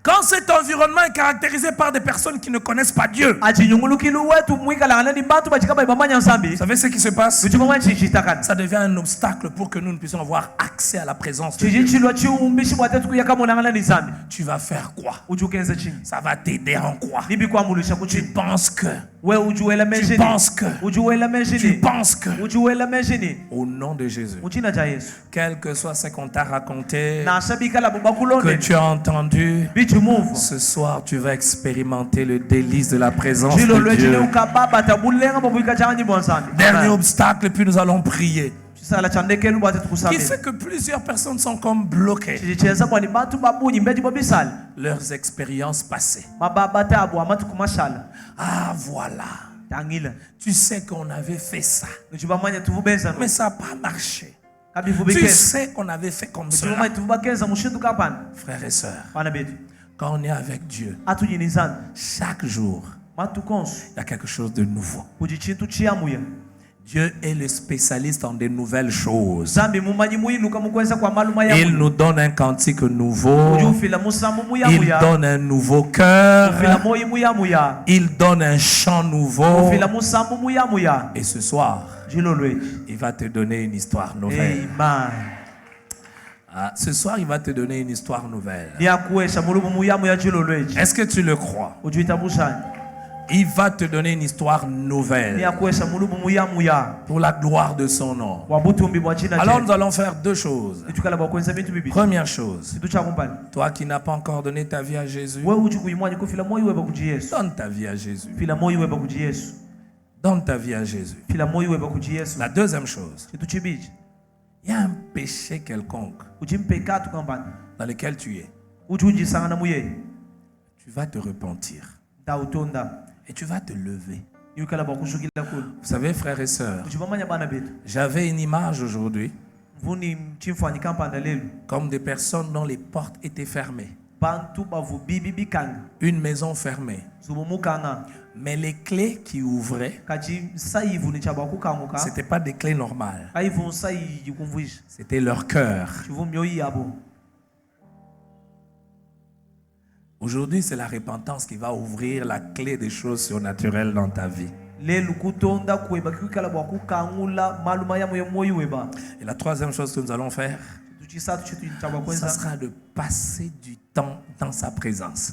Quand cet environnement est caractérisé par des personnes qui ne connaissent pas Dieu, vous savez ce qui se passe? Ça devient un obstacle pour que nous ne puissions avoir accès à la présence de Dieu. Tu vas faire quoi? Ça va t'aider en quoi? Tu penses que. Tu penses que. Tu penses que. Au nom de Jésus. Quel que soit ce qu'on t'a raconté, que tu as entendu, ce soir tu vas expérimenter le délice de la présence de Dieu. Dernier obstacle, puis nous allons prier. Qui fait que plusieurs personnes sont comme bloquées. Leurs expériences passées. Ah voilà. Tu sais qu'on avait fait ça, mais ça n'a pas marché. Tu sais qu'on avait fait comme cela. Frères et sœurs, quand on est avec Dieu, chaque jour, il y a quelque chose de nouveau. Dieu est le spécialiste en des nouvelles choses. Il nous donne un cantique nouveau. Il donne un nouveau cœur. Il donne un chant nouveau. Et ce soir, il va te donner une histoire nouvelle. Ah, ce soir, il va te donner une histoire nouvelle. Est-ce que tu le crois? Il va te donner une histoire nouvelle pour la gloire de son nom. Alors nous allons faire deux choses. Première chose, toi qui n'as pas encore donné ta vie à Jésus, donne ta vie à Jésus. Donne ta vie à Jésus. La deuxième chose, il y a un péché quelconque dans lequel tu es. Tu vas te repentir. Et tu vas te lever. Vous savez, frères et sœurs, j'avais une image aujourd'hui comme des personnes dont les portes étaient fermées. Une maison fermée. Mais les clés qui ouvraient, ce n'étaient pas des clés normales. C'était leur cœur. Aujourd'hui, c'est la repentance qui va ouvrir la clé des choses surnaturelles dans ta vie. Et la troisième chose que nous allons faire, ça sera de passer du temps dans sa présence.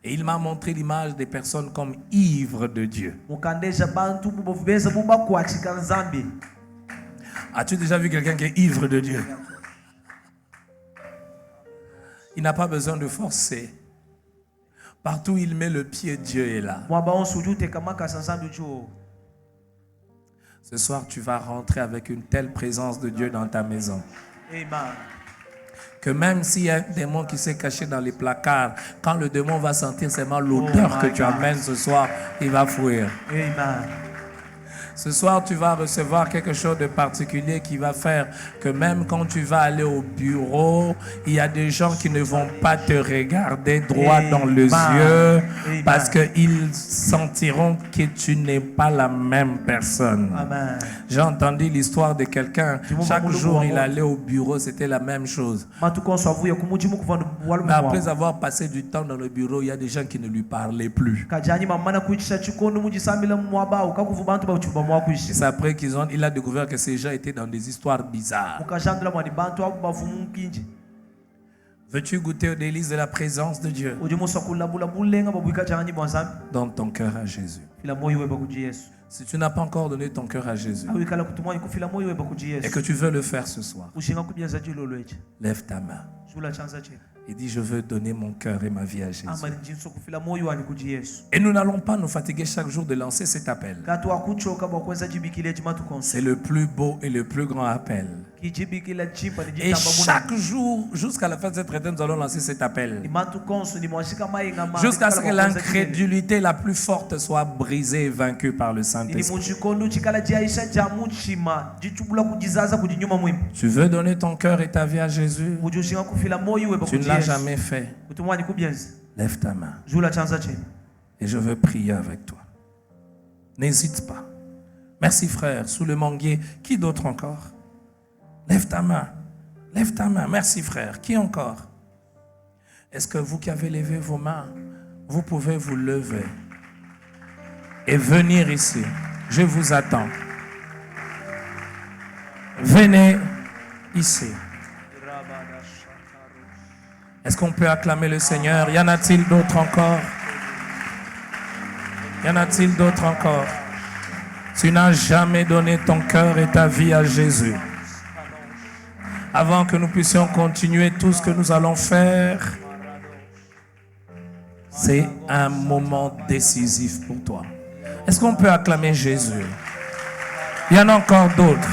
Et il m'a montré l'image des personnes comme ivres de Dieu. As-tu déjà vu quelqu'un qui est ivre de Dieu? Il n'a pas besoin de forcer. Partout où il met le pied, Dieu est là. Ce soir, tu vas rentrer avec une telle présence de Dieu dans ta maison. Que même s'il y a un démon qui s'est caché dans les placards, quand le démon va sentir seulement l'odeur que tu amènes ce soir, il va fuir. Amen. Ce soir, tu vas recevoir quelque chose de particulier qui va faire que même quand tu vas aller au bureau, il y a des gens qui ne vont pas te regarder droit dans les yeux parce qu'ils sentiront que tu n'es pas la même personne. J'ai entendu l'histoire de quelqu'un. Chaque jour, il allait au bureau, c'était la même chose. Mais après avoir passé du temps dans le bureau, il y a des gens qui ne lui parlaient plus. Et c'est après qu'il a découvert que ces gens étaient dans des histoires bizarres. Veux-tu goûter aux délices de la présence de Dieu? Donne ton cœur à Jésus. Si tu n'as pas encore donné ton cœur à Jésus et que tu veux le faire ce soir, lève ta main et dis: je veux donner mon cœur et ma vie à Jésus. Et nous n'allons pas nous fatiguer chaque jour de lancer cet appel. C'est le plus beau et le plus grand appel Et chaque jour, jusqu'à la fin de cette retraite, nous allons lancer cet appel. Jusqu'à ce que l'incrédulité la plus forte soit brisée et vaincue par le Saint-Esprit. Tu veux donner ton cœur et ta vie à Jésus? Tu ne l'as jamais fait. Lève ta main. Et je veux prier avec toi. N'hésite pas. Merci frère, sous le manguier. Qui d'autre encore? Lève ta main. Lève ta main. Merci frère. Qui encore? Est-ce que vous qui avez levé vos mains, vous pouvez vous lever et venir ici? Je vous attends. Venez ici. Est-ce qu'on peut acclamer le Seigneur? Y en a-t-il d'autres encore? Y en a-t-il d'autres encore? Tu n'as jamais donné ton cœur et ta vie à Jésus. Avant que nous puissions continuer tout ce que nous allons faire, c'est un moment décisif pour toi. Est-ce qu'on peut acclamer Jésus? Il y en a encore d'autres.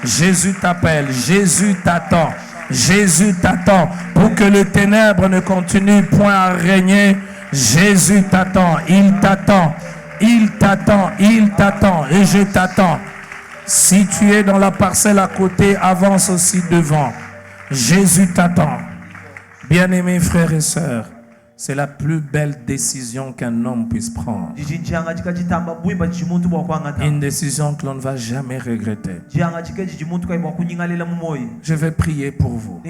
Jésus t'appelle, Jésus t'attend, Jésus t'attend pour que le ténèbre ne continue point à régner. Jésus t'attend, il t'attend, il t'attend, il t'attend et je t'attends. Si tu es dans la parcelle à côté, avance aussi devant. Jésus t'attend. Bien-aimés frères et sœurs, c'est la plus belle décision qu'un homme puisse prendre. Une décision que l'on ne va jamais regretter. Je vais prier pour vous.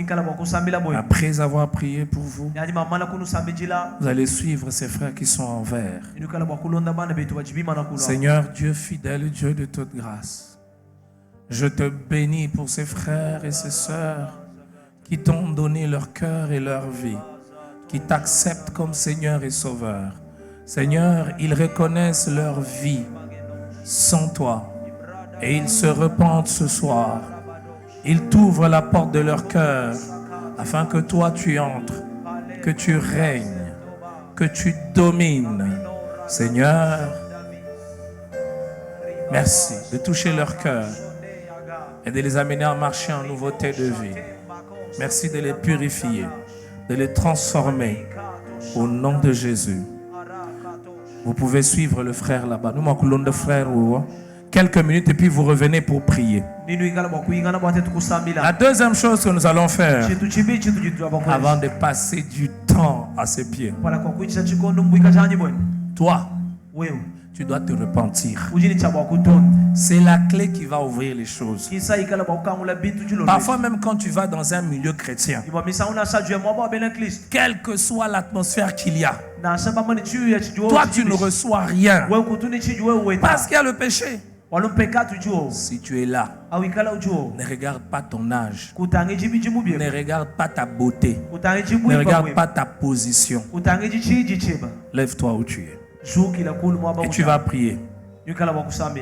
Après avoir prié pour vous, vous allez suivre ces frères qui sont en vert. Seigneur Dieu fidèle, Dieu de toute grâce, je te bénis pour ces frères et ces sœurs qui t'ont donné leur cœur et leur vie, qui t'acceptent comme Seigneur et Sauveur. Seigneur, ils reconnaissent leur vie sans toi et ils se repentent ce soir. Ils t'ouvrent la porte de leur cœur afin que toi tu entres, que tu règnes, que tu domines. Seigneur, merci de toucher leur cœur et de les amener à marcher en nouveauté de vie. Merci de les purifier, de les transformer au nom de Jésus. Vous pouvez suivre le frère là-bas. Nous m'accoulons de frère. Quelques minutes et puis vous revenez pour prier. La deuxième chose que nous allons faire avant de passer du temps à ses pieds, toi, tu dois te repentir. C'est la clé qui va ouvrir les choses. Parfois même quand tu vas dans un milieu chrétien, quelle que soit l'atmosphère qu'il y a, toi tu ne reçois rien parce qu'il y a le péché. Si tu es là, ne regarde pas ton âge, ne regarde pas ta beauté, ne regarde pas ta position. Lève-toi où tu es et tu vas prier.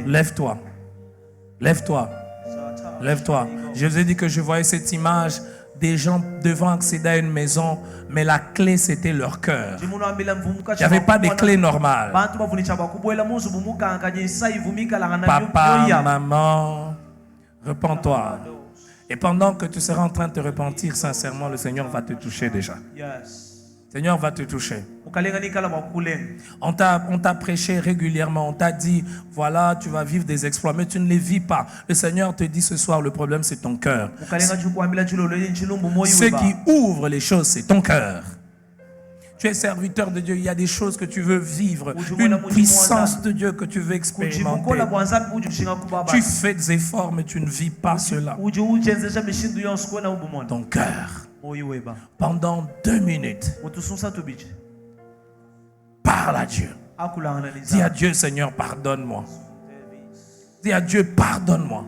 Lève-toi, lève-toi, lève-toi. Je vous ai dit que je voyais cette image des gens devant accéder à une maison, mais la clé c'était leur cœur. Il n'y avait pas de clé normale. Papa, maman, repens-toi. Et pendant que tu seras en train de te repentir sincèrement, le Seigneur va te toucher déjà. Le Seigneur va te toucher. On t'a prêché régulièrement, on t'a dit, voilà, tu vas vivre des exploits, mais tu ne les vis pas. Le Seigneur te dit ce soir, le problème c'est ton cœur. Ce qui ouvre les choses, c'est ton cœur. Tu es serviteur de Dieu, il y a des choses que tu veux vivre, une puissance de Dieu que tu veux expérimenter. Tu fais des efforts, mais tu ne vis pas cela. Ton cœur. Pendant 2 minutes, parle à Dieu. Dis à Dieu, Seigneur, pardonne-moi. Dis à Dieu, pardonne-moi.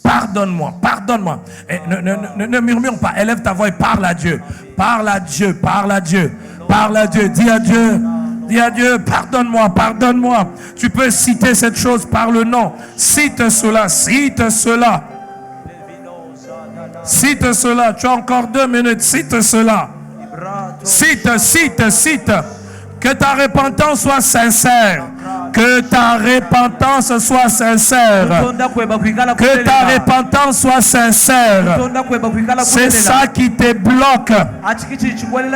Pardonne-moi, pardonne-moi. Ne murmure pas, élève ta voix et parle à Dieu. Parle à Dieu, parle à Dieu, parle à Dieu. Dis à Dieu, pardonne-moi, pardonne-moi. Tu peux citer cette chose par le nom. Cite cela, cite cela. Cite cela, tu as encore 2 minutes, cite cela. Cite. Que ta repentance soit sincère. Que ta repentance soit sincère. Que ta repentance soit sincère. C'est ça qui te bloque.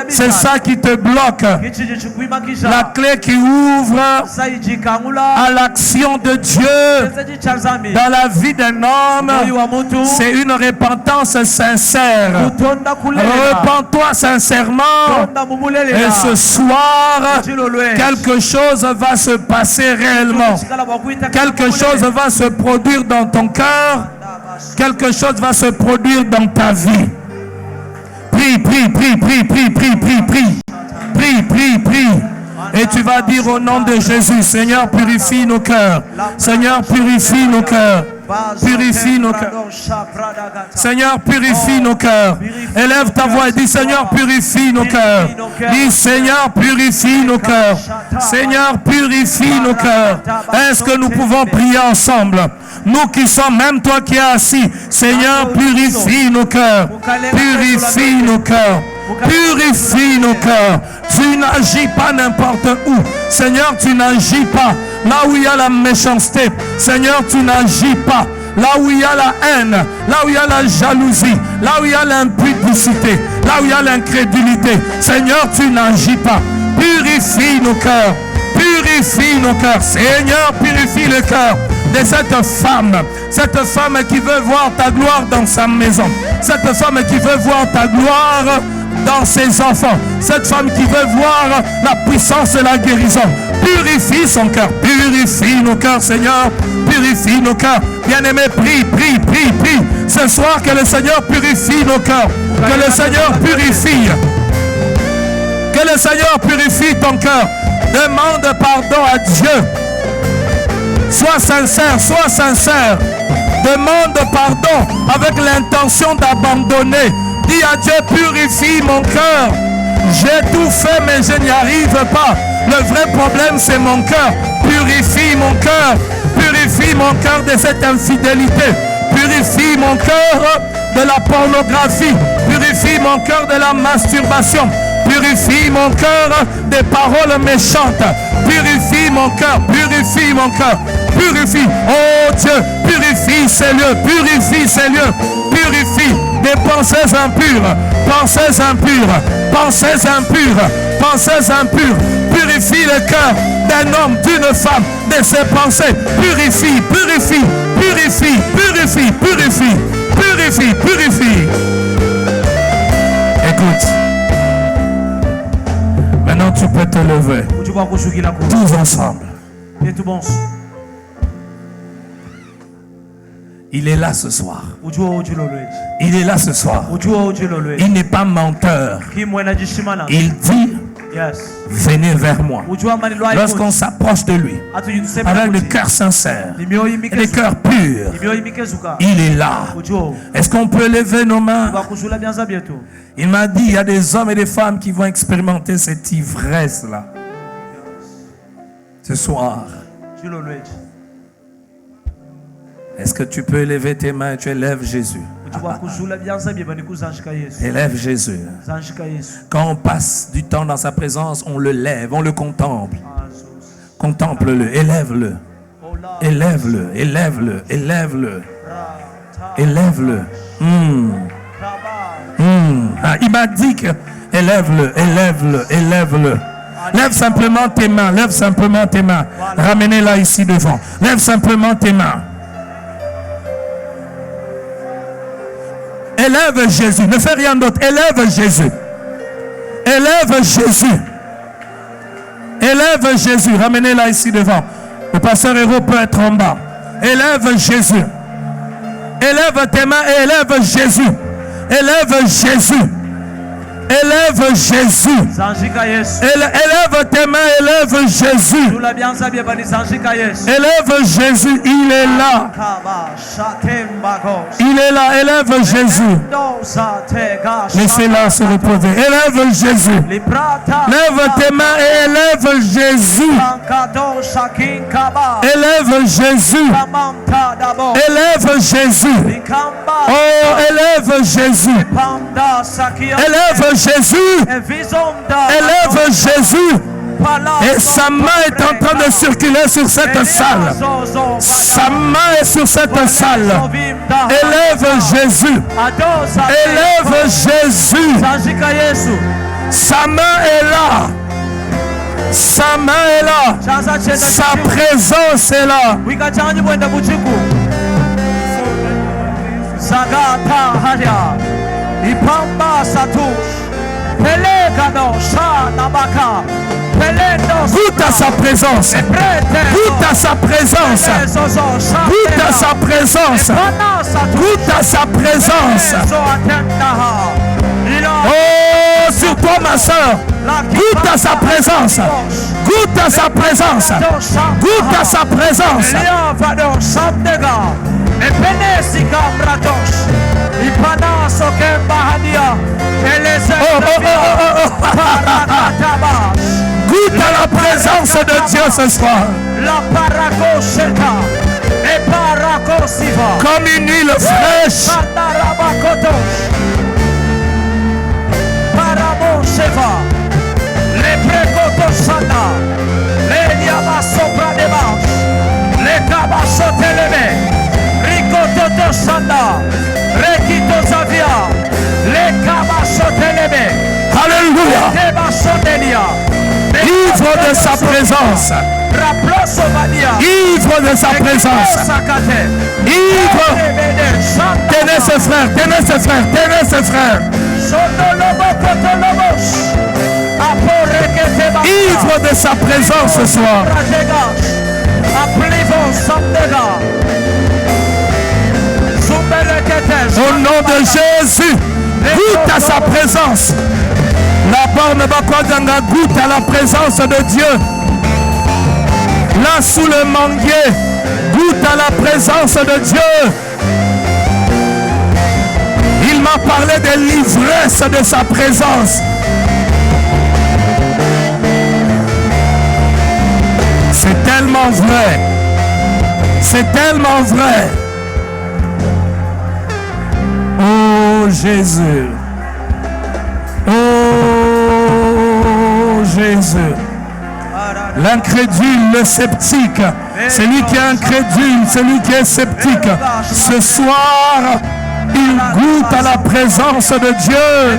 C'est ça qui te bloque. La clé qui ouvre à l'action de Dieu dans la vie d'un homme, c'est une repentance sincère. Repends-toi sincèrement et ce soir, quelque chose va se passer réellement. Quelque chose va se produire dans ton cœur. Quelque chose va se produire dans ta vie. Prie, prie, prie, prie, prie, prie, prie, prie. Prie, prie, prie. Et tu vas dire au nom de Jésus, Seigneur, purifie nos cœurs. Seigneur, purifie nos cœurs. Purifie nos cœurs. Seigneur, purifie nos cœurs. Élève ta voix et dis, Seigneur, purifie nos cœurs. Dis, Seigneur, purifie nos cœurs. Seigneur, purifie nos cœurs. Est-ce que nous pouvons prier ensemble? Nous qui sommes, même toi qui es assis, Seigneur, purifie nos cœurs. Purifie nos cœurs. Purifie nos cœurs. Tu n'agis pas n'importe où. Seigneur, tu n'agis pas là où il y a la méchanceté. Seigneur, tu n'agis pas là où il y a la haine, là où il y a la jalousie, là où il y a l'impudicité, là où il y a l'incrédulité. Seigneur, tu n'agis pas. Purifie nos cœurs. Purifie nos cœurs. Seigneur, purifie le cœur de cette femme qui veut voir ta gloire dans sa maison, cette femme qui veut voir ta gloire dans ses enfants, cette femme qui veut voir la puissance et la guérison. Purifie son cœur, purifie nos cœurs, Seigneur, purifie nos cœurs. Bien-aimé, prie, prie, prie, prie. Ce soir, que le Seigneur purifie nos cœurs, que le Seigneur purifie, que le Seigneur purifie ton cœur. Demande pardon à Dieu. Sois sincère, sois sincère. Demande pardon avec l'intention d'abandonner. Dis à Dieu, purifie mon cœur. J'ai tout fait mais je n'y arrive pas. Le vrai problème c'est mon cœur. Purifie mon cœur. Purifie mon cœur de cette infidélité. Purifie mon cœur de la pornographie. Purifie mon cœur de la masturbation. Purifie mon cœur des paroles méchantes. Purifie mon cœur, purifie mon cœur. Purifie, oh Dieu, purifie ces lieux, purifie ces lieux. Purifie des pensées impures, pensées impures, pensées impures, pensées impures. Purifie le cœur d'un homme, d'une femme, de ses pensées. Purifie, purifie, purifie, purifie, purifie, purifie, purifie. Écoute. Maintenant tu peux te lever. Tous ensemble. Il est là ce soir. Il est là ce soir. Il n'est pas menteur. Il dit, venez vers moi. Lorsqu'on s'approche de lui avec le cœur sincère et le cœur pur, il est là. Est-ce qu'on peut lever nos mains? Il m'a dit, il y a des hommes et des femmes qui vont expérimenter cette ivresse-là ce soir. Est-ce que tu peux élever tes mains et tu élèves Jésus? Élève Jésus. Quand on passe du temps dans sa présence, on le lève, on le contemple. Contemple-le, élève-le. Élève-le, élève-le, élève-le. Élève-le. Il m'a dit que élève-le, élève-le, élève-le. Lève simplement tes mains, lève simplement tes mains. Ramenez-la ici devant. Lève simplement tes mains. Élève Jésus, ne fais rien d'autre. Élève Jésus. Élève Jésus. Élève Jésus. Ramenez-la ici devant. Le pasteur Héros peut être en bas. Élève Jésus. Élève tes mains et élève Jésus. Élève Jésus. Élève Jésus. Élève tes mains, élève Jésus. Élève Jésus, il est là. Il est là, élève Jésus. Laissez-la se reposer. Élève Jésus. Lève tes mains et élève Jésus. Élève Jésus. Élève Jésus. Oh, élève Jésus. Élève Jésus. Élève Jésus. Et sa main est en train de circuler sur cette salle. Sa main est sur cette salle. Élève Jésus. Élève Jésus. Sa main est là. Sa main est là. Sa présence est là. Zagata Haria, Ipamba Satush, Pelegano, Shanabaka, goûte à sa présence. Goûte à sa présence. Goûte à sa présence. Goûte à sa présence. Oh, sur toi, ma soeur. Goûte à sa présence. Goûte à sa présence. Goûte à sa présence. Goûte à la présence de Dieu ce soir. Comme une huile fraîche. Alléluia. Ivre de sa présence. Ivre de sa présence. Ivre. Tenez ses frères, tenez ses frères, tenez ses frères. Ivre de sa présence ce soir. Au nom de Jésus, goûte à sa présence. La borne Bakwazanga goûte à la présence de Dieu. Là sous le manguier, goûte à la présence de Dieu. Il m'a parlé de l'ivresse de sa présence. C'est tellement vrai. C'est tellement vrai. Oh Jésus. Oh Jésus. L'incrédule, le sceptique, celui qui est incrédule, celui qui est sceptique, ce soir, il goûte à la présence de Dieu.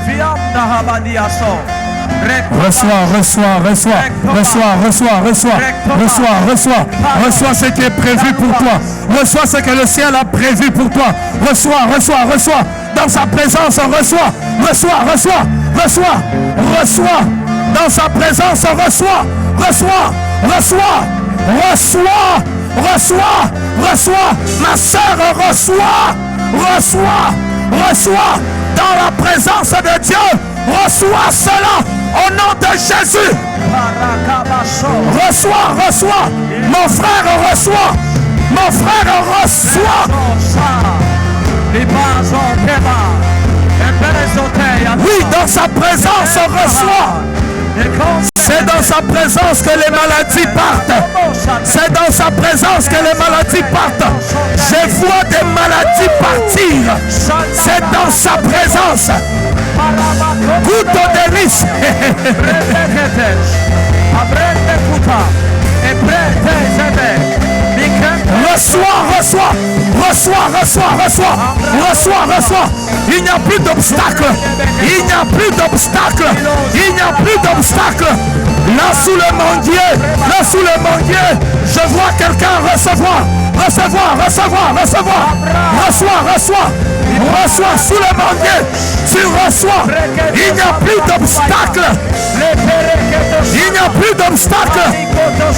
Reçois, reçois, reçois, reçois, reçois, reçois, reçois, reçois, reçois ce qui est prévu pour toi. Reçois ce que le ciel a prévu pour toi. Reçois, reçois, reçois. Dans sa présence, reçois, reçois, reçois, reçois, reçois. Dans sa présence, reçois, reçois, reçois, reçois, reçois, reçois. Ma sœur, reçois, reçois, reçois. Dans la présence de Dieu, reçois cela au nom de Jésus. Reçois, reçois. Mon frère, reçois. Mon frère, reçois. Oui, dans sa présence, reçois. C'est dans sa présence que les maladies partent. C'est dans sa présence que les maladies partent. Je vois des maladies partir. C'est dans sa présence. Goûte aux délices. Reçois, reçois, reçois, reçois, reçois, reçois, reçois. Il n'y a plus d'obstacle. Il n'y a plus d'obstacle. Il n'y a plus d'obstacle. Là sous le manguier, là sous le manguier, je vois quelqu'un recevoir, recevoir, recevoir, recevoir. Reçois, reçois, reçois sous le manguier. Tu reçois. Il n'y a plus d'obstacle. Il n'y a plus d'obstacle.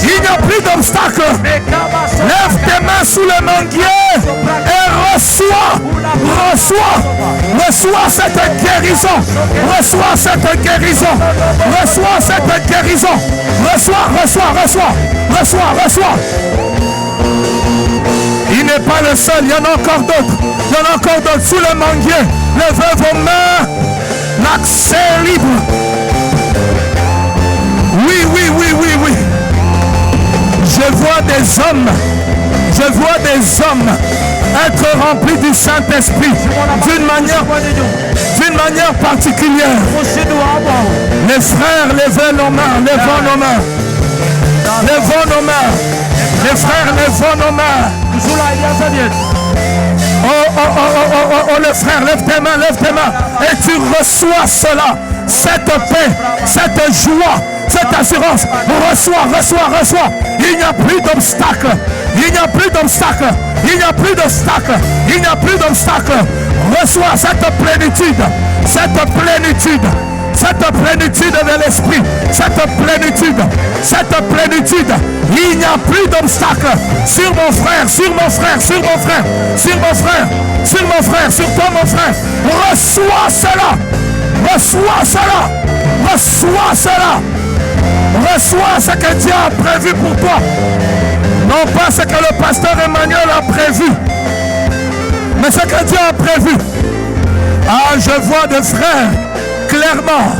Il n'y a plus d'obstacle. Lève tes mains sous le manguier et reçois, reçois, reçois cette guérison. Reçois cette guérison. Reçois cette guérison. Reçois, reçois, reçois, reçois, reçois. Il n'est pas le seul, il y en a encore d'autres. Il y en a encore d'autres sous le manguier. Levez vos mains. L'accès est libre. Oui, oui, oui, oui, oui. Je vois des hommes. Je vois des hommes être remplis du Saint-Esprit d'une manière particulière. Les frères, levez nos mains, levons nos mains. Lèvons nos mains. Les frères, lèvons nos mains. Oh, les frères, lève tes mains, et tu reçois cela, cette paix, cette joie, cette assurance. Reçois. Il n'y a plus d'obstacle. Reçois cette plénitude de l'esprit, cette plénitude. Il n'y a plus d'obstacle sur mon frère, sur toi mon frère. Reçois cela. Reçois ce que Dieu a prévu pour toi. Non pas ce que le pasteur Emmanuel a prévu, mais ce que Dieu a prévu. Ah, je vois des frères clairement.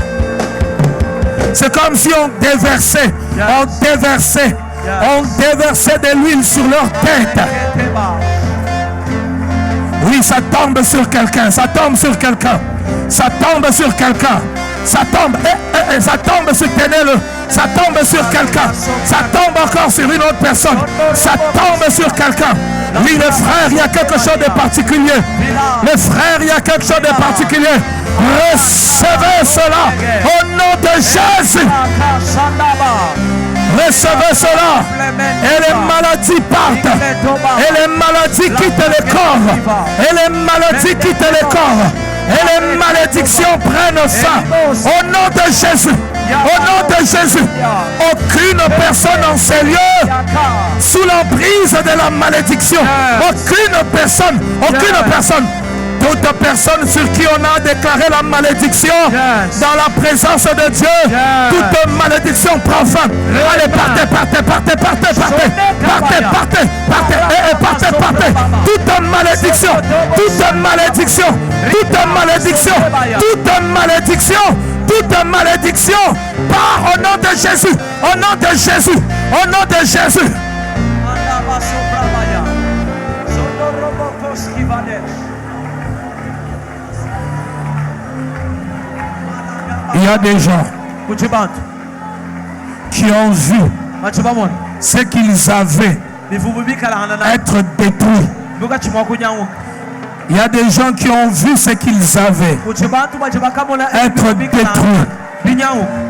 C'est comme si on déversait de l'huile sur leur tête. Oui, ça tombe sur quelqu'un. Ça tombe sur quelqu'un. Soutenez-le. Ça tombe sur quelqu'un. Ça tombe encore sur une autre personne. Ça tombe sur quelqu'un. Oui, les frères, il y a quelque chose de particulier. Recevez cela au nom de Jésus. Recevez cela. Et les maladies partent. Et les maladies quittent le corps. Et les malédictions prennent fin. Au nom de Jésus. Aucune personne en ces lieux sous l'emprise de la malédiction. Aucune personne. Toute personne sur qui on a déclaré la malédiction dans la présence de Dieu, toute malédiction prend fin. Allez, partez. Toute malédiction part au nom de Jésus. Au nom de Jésus. Il y a des gens qui ont vu ce qu'ils avaient être détruits. Il y a des gens qui ont vu ce qu'ils avaient être détruits.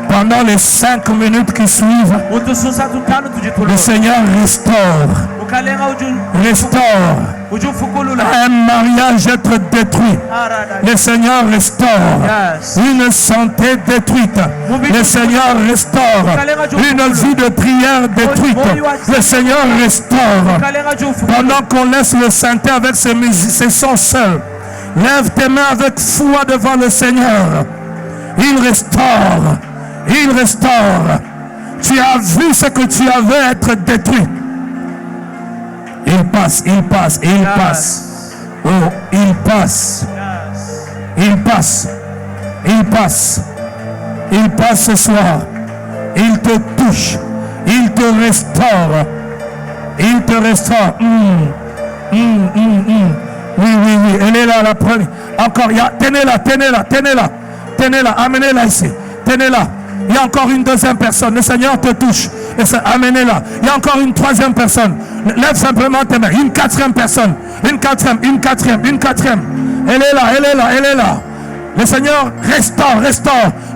Pendant les 5 minutes qui suivent, le Seigneur restaure un mariage être détruit. Le Seigneur restaure une santé détruite. Le Seigneur restaure une vie de prière détruite. Le Seigneur restaure. Pendant qu'on laisse le Saint avec ses sons seuls, lève tes mains avec foi devant le Seigneur. Il restaure. Tu as vu ce que tu avais être détruit. Il passe. Oh, il passe ce soir. Il te touche. Il te restaure. Oui. Elle est là, la première. Encore, tenez-la. Amenez-la ici. Tenez-la. Il y a encore une deuxième personne. Le Seigneur te touche. Amenez-la. Il y a encore une troisième personne. Lève simplement tes mains. Une quatrième personne. Une quatrième. Elle est là. Le Seigneur restaure.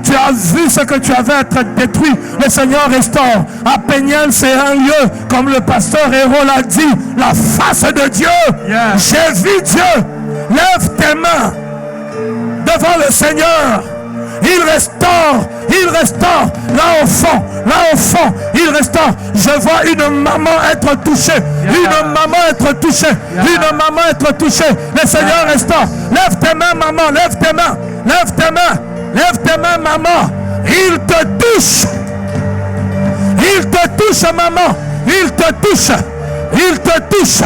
Tu as vu ce que tu avais être détruit. Le Seigneur restaure. À Péniel, c'est un lieu, comme le pasteur Héros l'a dit, la face de Dieu. J'ai vu Dieu. Lève tes mains devant le Seigneur. Il restaure. Là au fond, il restaure. Je vois une maman être touchée. Une maman être touchée. Le Seigneur restaure. Lève tes mains, maman. Lève tes mains, maman. Il te touche, maman. Il te touche.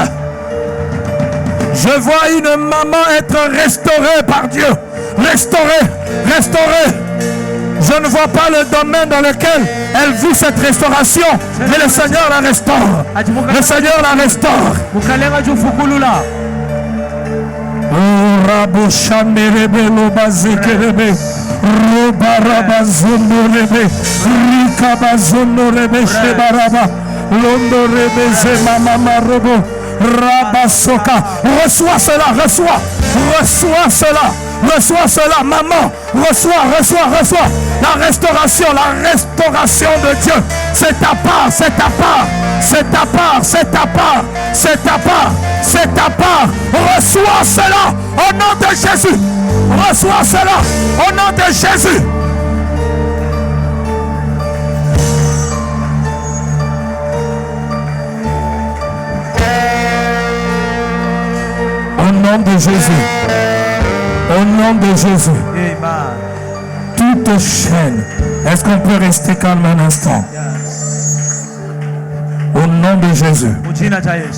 Je vois une maman être restaurée par Dieu. Restaurée. Je ne vois pas le domaine dans lequel elle vit cette restauration, mais le Seigneur la restaure. Oh, Rabo Shamerebe, Lobazekerebe, Robarabazondorebe, Rikabazondorebe, Shebaraba, Londorebe, Zemama Robo, Rabasoka. Reçois cela, reçois cela. Reçois cela, maman. Reçois. La restauration de Dieu. C'est ta part. Reçois cela au nom de Jésus. Reçois cela au nom de Jésus. Au nom de Jésus. Au nom de Jésus. Amen. Toute chaîne. Est-ce qu'on peut rester calme un instant? Au nom de Jésus.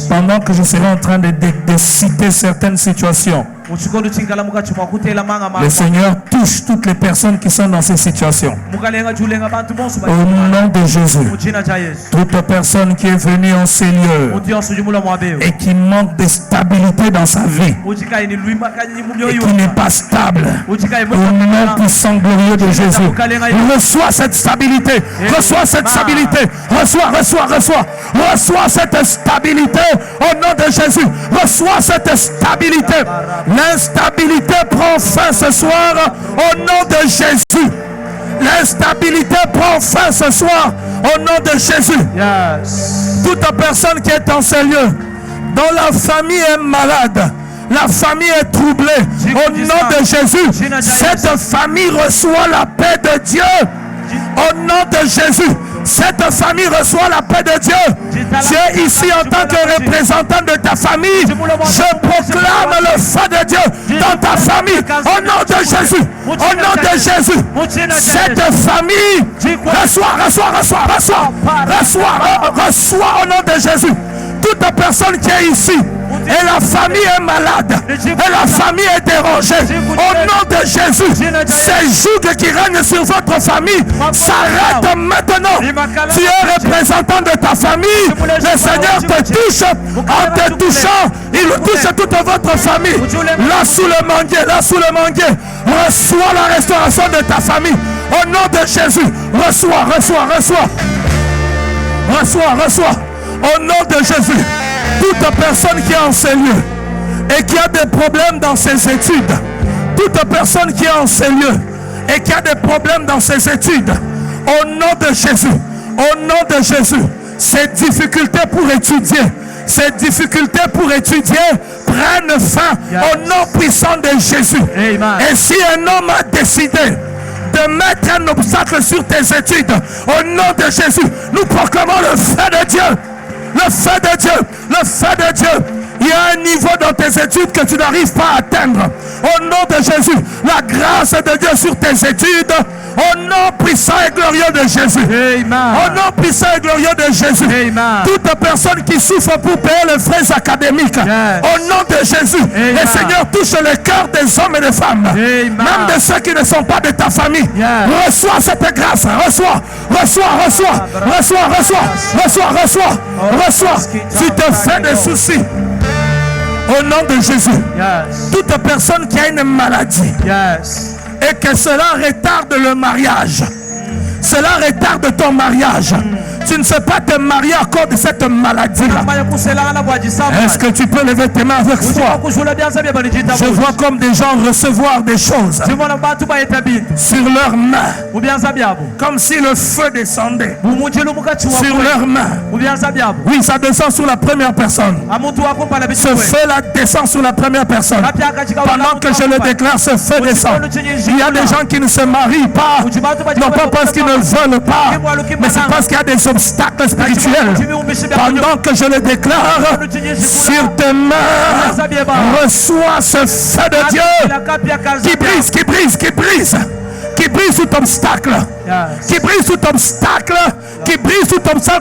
Pendant que je serai en train de citer certaines situations, le Seigneur touche toutes les personnes qui sont dans ces situations. Au nom de Jésus. Toute personne qui est venue en ces lieux et qui manque de stabilité dans sa vie et qui n'est pas stable, au nom puissant glorieux de Jésus, reçois cette stabilité. Reçois cette stabilité. Reçois cette stabilité au nom de Jésus. Reçois cette stabilité. L'instabilité prend fin ce soir au nom de Jésus. L'instabilité prend fin ce soir au nom de Jésus. Yes. Toute personne qui est en ces lieux, dont la famille est malade, la famille est troublée, au nom de Jésus, cette famille reçoit la paix de Dieu. Au nom de Jésus, cette famille reçoit la paix de Dieu. Tu es ici en tant que représentant de ta famille. Je proclame le feu de Dieu dans ta famille. Au nom de Jésus. Au nom de Jésus. Cette famille reçoit au nom de Jésus. Toute personne qui est ici et la famille est malade et la famille est dérangée, au nom de Jésus, ces jougs qui règnent sur votre famille s'arrêtent maintenant. Tu es représentant de ta famille. Le Seigneur te touche. En te touchant, il touche toute votre famille. Là sous le manguier, reçois la restauration de ta famille. Au nom de Jésus, reçois. Au nom de Jésus, toute personne qui est en ces lieux et qui a des problèmes dans ses études, toute personne qui est en ces lieux et qui a des problèmes dans ses études, au nom de Jésus, ces difficultés pour étudier, prennent fin au nom puissant de Jésus. Amen. Et si un homme a décidé de mettre un obstacle sur tes études, au nom de Jésus, nous proclamons le feu de Dieu. Le feu de Dieu. Il y a un niveau dans tes études que tu n'arrives pas à atteindre. Au nom de Jésus, la grâce de Dieu sur tes études. Au nom puissant et glorieux de Jésus. Amen. Au nom puissant et glorieux de Jésus. Amen. Toute personne qui souffre pour payer les frais académiques. Yes. Au nom de Jésus. Amen. Le Seigneur touche le cœur des hommes et des femmes. Amen. Même de ceux qui ne sont pas de ta famille. Yes. Reçois cette grâce. Reçois. Tu te fais des soucis. Au nom de Jésus. Yes. Toute personne qui a une maladie. Yes. Et que cela retarde le mariage. Cela retarde ton mariage. Tu ne sais pas te marier à cause de cette maladie-là. Est-ce que tu peux lever tes mains avec foi? Je vois comme des gens recevoir des choses sur leurs mains, comme si le feu descendait sur leurs mains. Oui, ça descend sur la première personne. Ce feu-là descend sur la première personne. Pendant que je le déclare, ce feu descend. Il y a des gens qui ne se marient pas, non pas parce qu'ils ne veulent pas, mais c'est parce qu'il y a des obstacles spirituels. Pendant que je le déclare sur tes mains, reçois ce feu de Dieu qui brise tout obstacle, qui brise tout obstacle,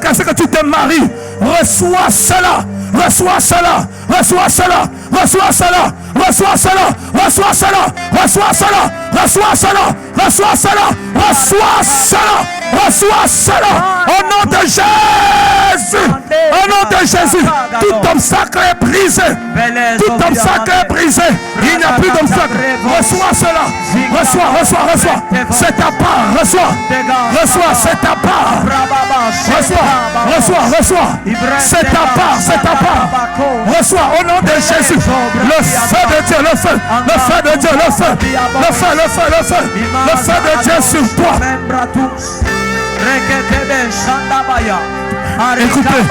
à ce que tu te maries. Reçois cela. Au nom de Jésus. Tout obstacle est brisé. Tout obstacle est brisé. Il n'y a plus d'obstacle. Reçois cela. Reçois. C'est ta part. Reçois. C'est ta part. Reçois. C'est ta part. Reçois au nom de Jésus. Le feu de Dieu, le feu de Dieu, le feu de Dieu sur toi. Écoutez,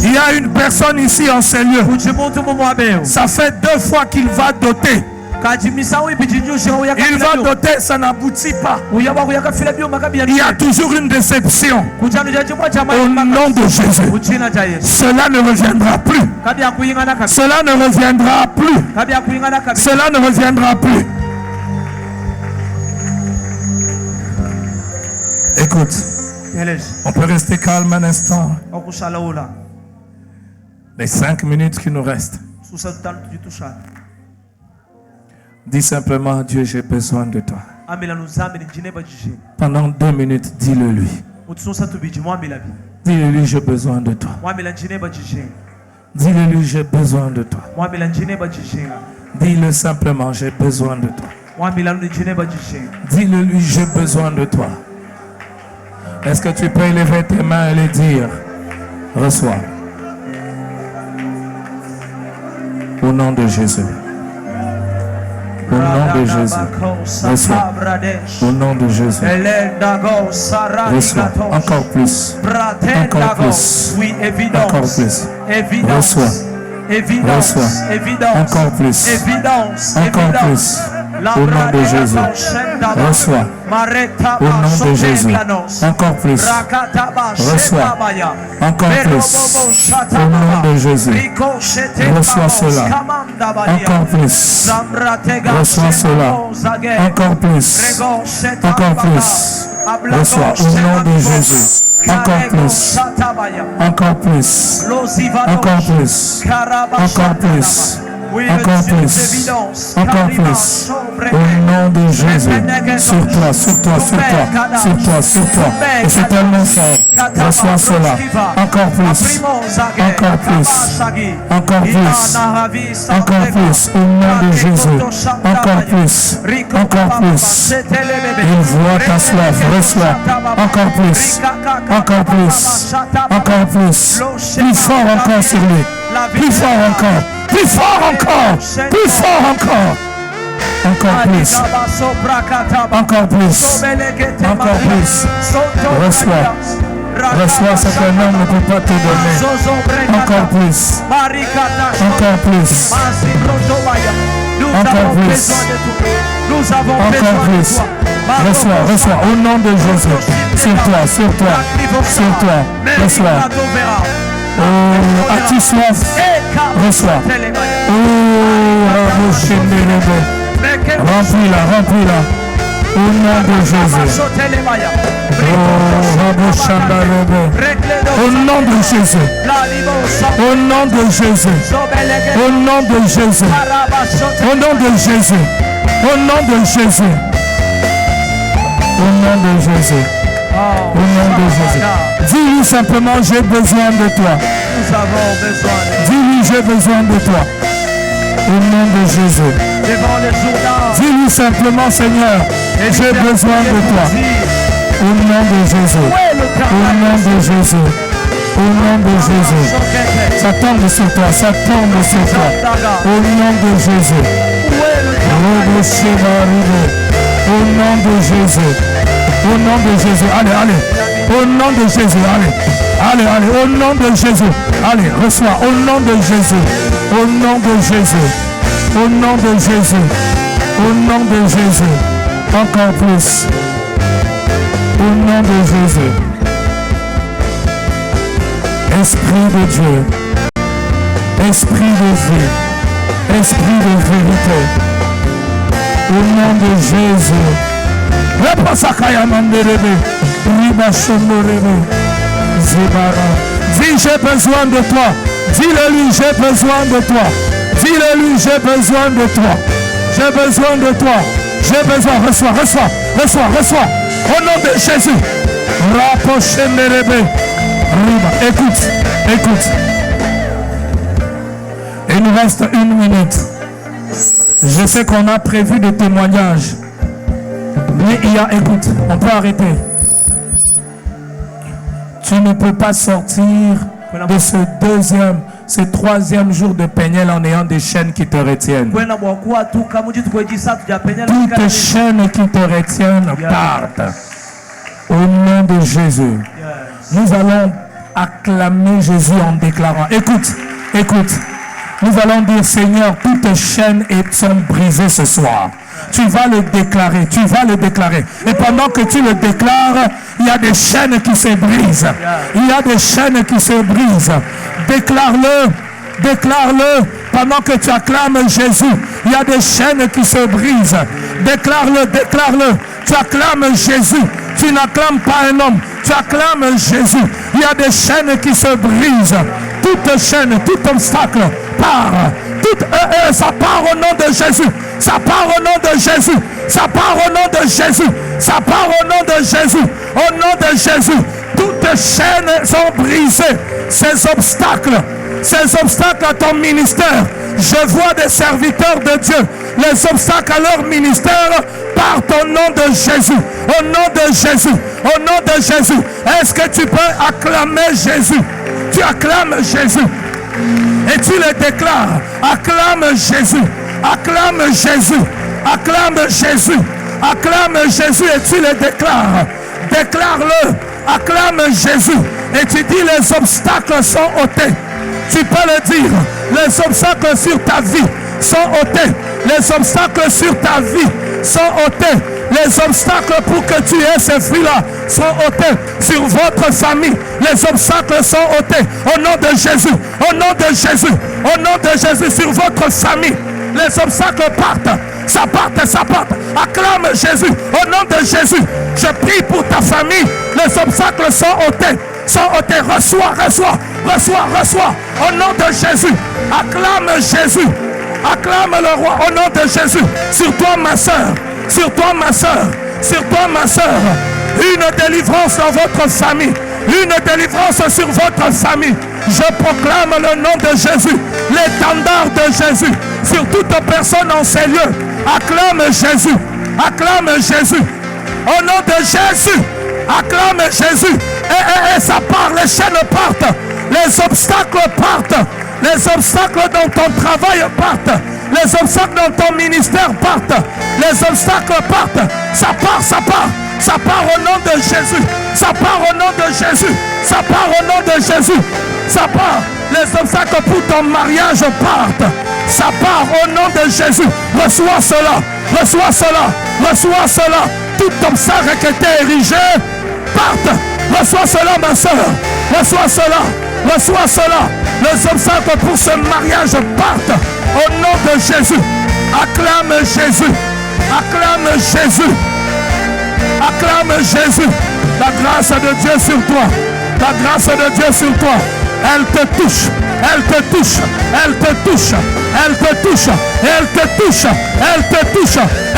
il y a une personne ici en ces lieux. Ça fait 2 fois qu'il va doter. Il va doter, ça n'aboutit pas. Il y a toujours une déception. Au nom de Jésus, cela ne reviendra plus. Cela ne reviendra plus. Cela ne reviendra plus. Écoute, on peut rester calme un instant. Les 5 minutes qui nous restent. Dis simplement, Dieu, j'ai besoin de toi. Pendant 2 minutes, dis-le lui. Dis-le lui, j'ai besoin de toi. Dis-le lui, j'ai besoin de toi. Dis-le simplement, j'ai besoin de toi. Dis-le lui, j'ai besoin de toi. Est-ce que tu peux élever tes mains et les dire? Reçois. Au nom de Jésus. Au nom de Jésus. Reçois. Au nom de Jésus. Reçois. Encore plus. Encore plus. Encore plus. Reçois. Reçois. Encore plus. Encore plus. Au nom de Jésus. Reçois. Au nom de Jésus. Encore plus. Reçois. Encore plus. Au nom de Jésus. Reçois cela. Encore plus. Reçois cela. Encore plus. Encore plus. Reçois au nom de Jésus. Encore plus. Encore plus. Encore plus. Encore plus. Encore plus. Encore plus. Au nom de Jésus. Sur toi, sur toi, sur toi, sur toi, sur toi. Et c'est tellement fort. Reçois cela. Encore plus. Encore plus. Encore plus. Encore plus. Au nom de Jésus. Encore plus. Encore plus. Il voit ta soif. Reçois. Encore plus. Encore plus. Encore plus. Plus fort encore sur lui. Plus fort encore. Plus fort encore. Plus fort encore. Encore plus. Encore plus. Encore plus. Reçois. Reçois ce qu'un homme ne peut pas te donner. Encore plus. Encore plus. Encore plus. Encore plus. Reçois. Au nom de Jésus. Sur toi, sur toi. Sur toi. Reçois. Oh, as-tu soif? Reçois. Oh, remplis-la. Au nom de Jésus. Oh, au nom de Jésus. Au nom de Jésus. Au nom de Jésus. Au nom de Jésus. Au nom de Jésus. Au nom de Jésus. Au nom de Jésus. Dis-lui simplement, j'ai besoin de toi. Nous avons besoin de toi. Dis-lui, j'ai besoin de toi. Au nom de Jésus. Devant le journal. Dis-lui simplement, Seigneur, j'ai besoin de toi. Au nom de Jésus. Au nom de Jésus. Au nom de Jésus. Ça tombe sur toi. Ça tombe sur toi. Au nom de Jésus. Au nom de Jésus. Au nom de Jésus. Allez. Au nom de Jésus. Allez. Au nom de Jésus. Allez, reçois. Au nom de Jésus. Au nom de Jésus. Au nom de Jésus. Au nom de Jésus. Encore plus. Au nom de Jésus. Esprit de Dieu. Esprit de vie. Esprit de vérité. Au nom de Jésus. Dis, j'ai besoin de toi. Dis-le lui, j'ai besoin de toi. Dis-le lui, j'ai besoin de toi. J'ai besoin de toi. J'ai besoin. Reçois. Au nom de Jésus. Écoute. nous reste 1 minute. Je sais qu'on a prévu des témoignages. Mais écoute, on peut arrêter. Tu ne peux pas sortir de ce troisième jour de Peniel en ayant des chaînes qui te retiennent. Toutes les chaînes qui te retiennent partent. Au nom de Jésus. Nous allons acclamer Jésus en déclarant. Écoute. Nous allons dire, Seigneur, toutes tes chaînes sont brisées ce soir. Tu vas le déclarer. Et pendant que tu le déclares, il y a des chaînes qui se brisent. Déclare-le. Pendant que tu acclames Jésus, il y a des chaînes qui se brisent. Déclare-le. Tu acclames Jésus. Tu n'acclames pas un homme. Tu acclames Jésus. Il y a des chaînes qui se brisent. Toute chaîne, tout obstacle part. Ça part au nom de Jésus. Ça part au nom de Jésus. Ça part au nom de Jésus. Ça part au nom de Jésus. Au nom de Jésus. Toutes chaînes sont brisées. Ces obstacles à ton ministère. Je vois des serviteurs de Dieu. Les obstacles à leur ministère partent au nom de Jésus. Au nom de Jésus. Au nom de Jésus. Est-ce que tu peux acclamer Jésus? Tu acclames Jésus. Et tu le déclares. Acclame Jésus. Acclame Jésus. Acclame Jésus. Acclame Jésus et tu le déclares. Déclare-le. Acclame Jésus. Et tu dis les obstacles sont ôtés. Tu peux le dire. Les obstacles sur ta vie sont ôtés. Les obstacles sur ta vie sont ôtés. Les obstacles pour que tu aies ces fruits-là sont ôtés sur votre famille. Les obstacles sont ôtés au nom de Jésus. Au nom de Jésus. Au nom de Jésus sur votre famille. Les obstacles partent. Ça part. Acclame Jésus. Au nom de Jésus. Je prie pour ta famille. Les obstacles sont ôtés. Reçois. Au nom de Jésus. Acclame Jésus. Acclame le roi au nom de Jésus. Sur toi ma soeur. Une délivrance dans votre famille. Une délivrance sur votre famille. Je proclame le nom de Jésus. L'étendard de Jésus. Sur toute personne en ces lieux. Acclame Jésus. Acclame Jésus. Au nom de Jésus. Acclame Jésus. Et ça part. Les chaînes partent. Les obstacles partent. Les obstacles dans ton travail partent. Les obstacles dans ton ministère partent. Les obstacles partent. Ça part au nom de Jésus. Ça part au nom de Jésus. Ça part au nom de Jésus. Ça part. Les obstacles pour ton mariage partent. Ça part au nom de Jésus. Reçois cela. Tout obstacle qui était érigé parte. Reçois cela ma soeur. Reçois cela. Les obstacles pour ce mariage partent. Au nom de Jésus. Acclame Jésus. La grâce de Dieu sur toi. Elle te touche.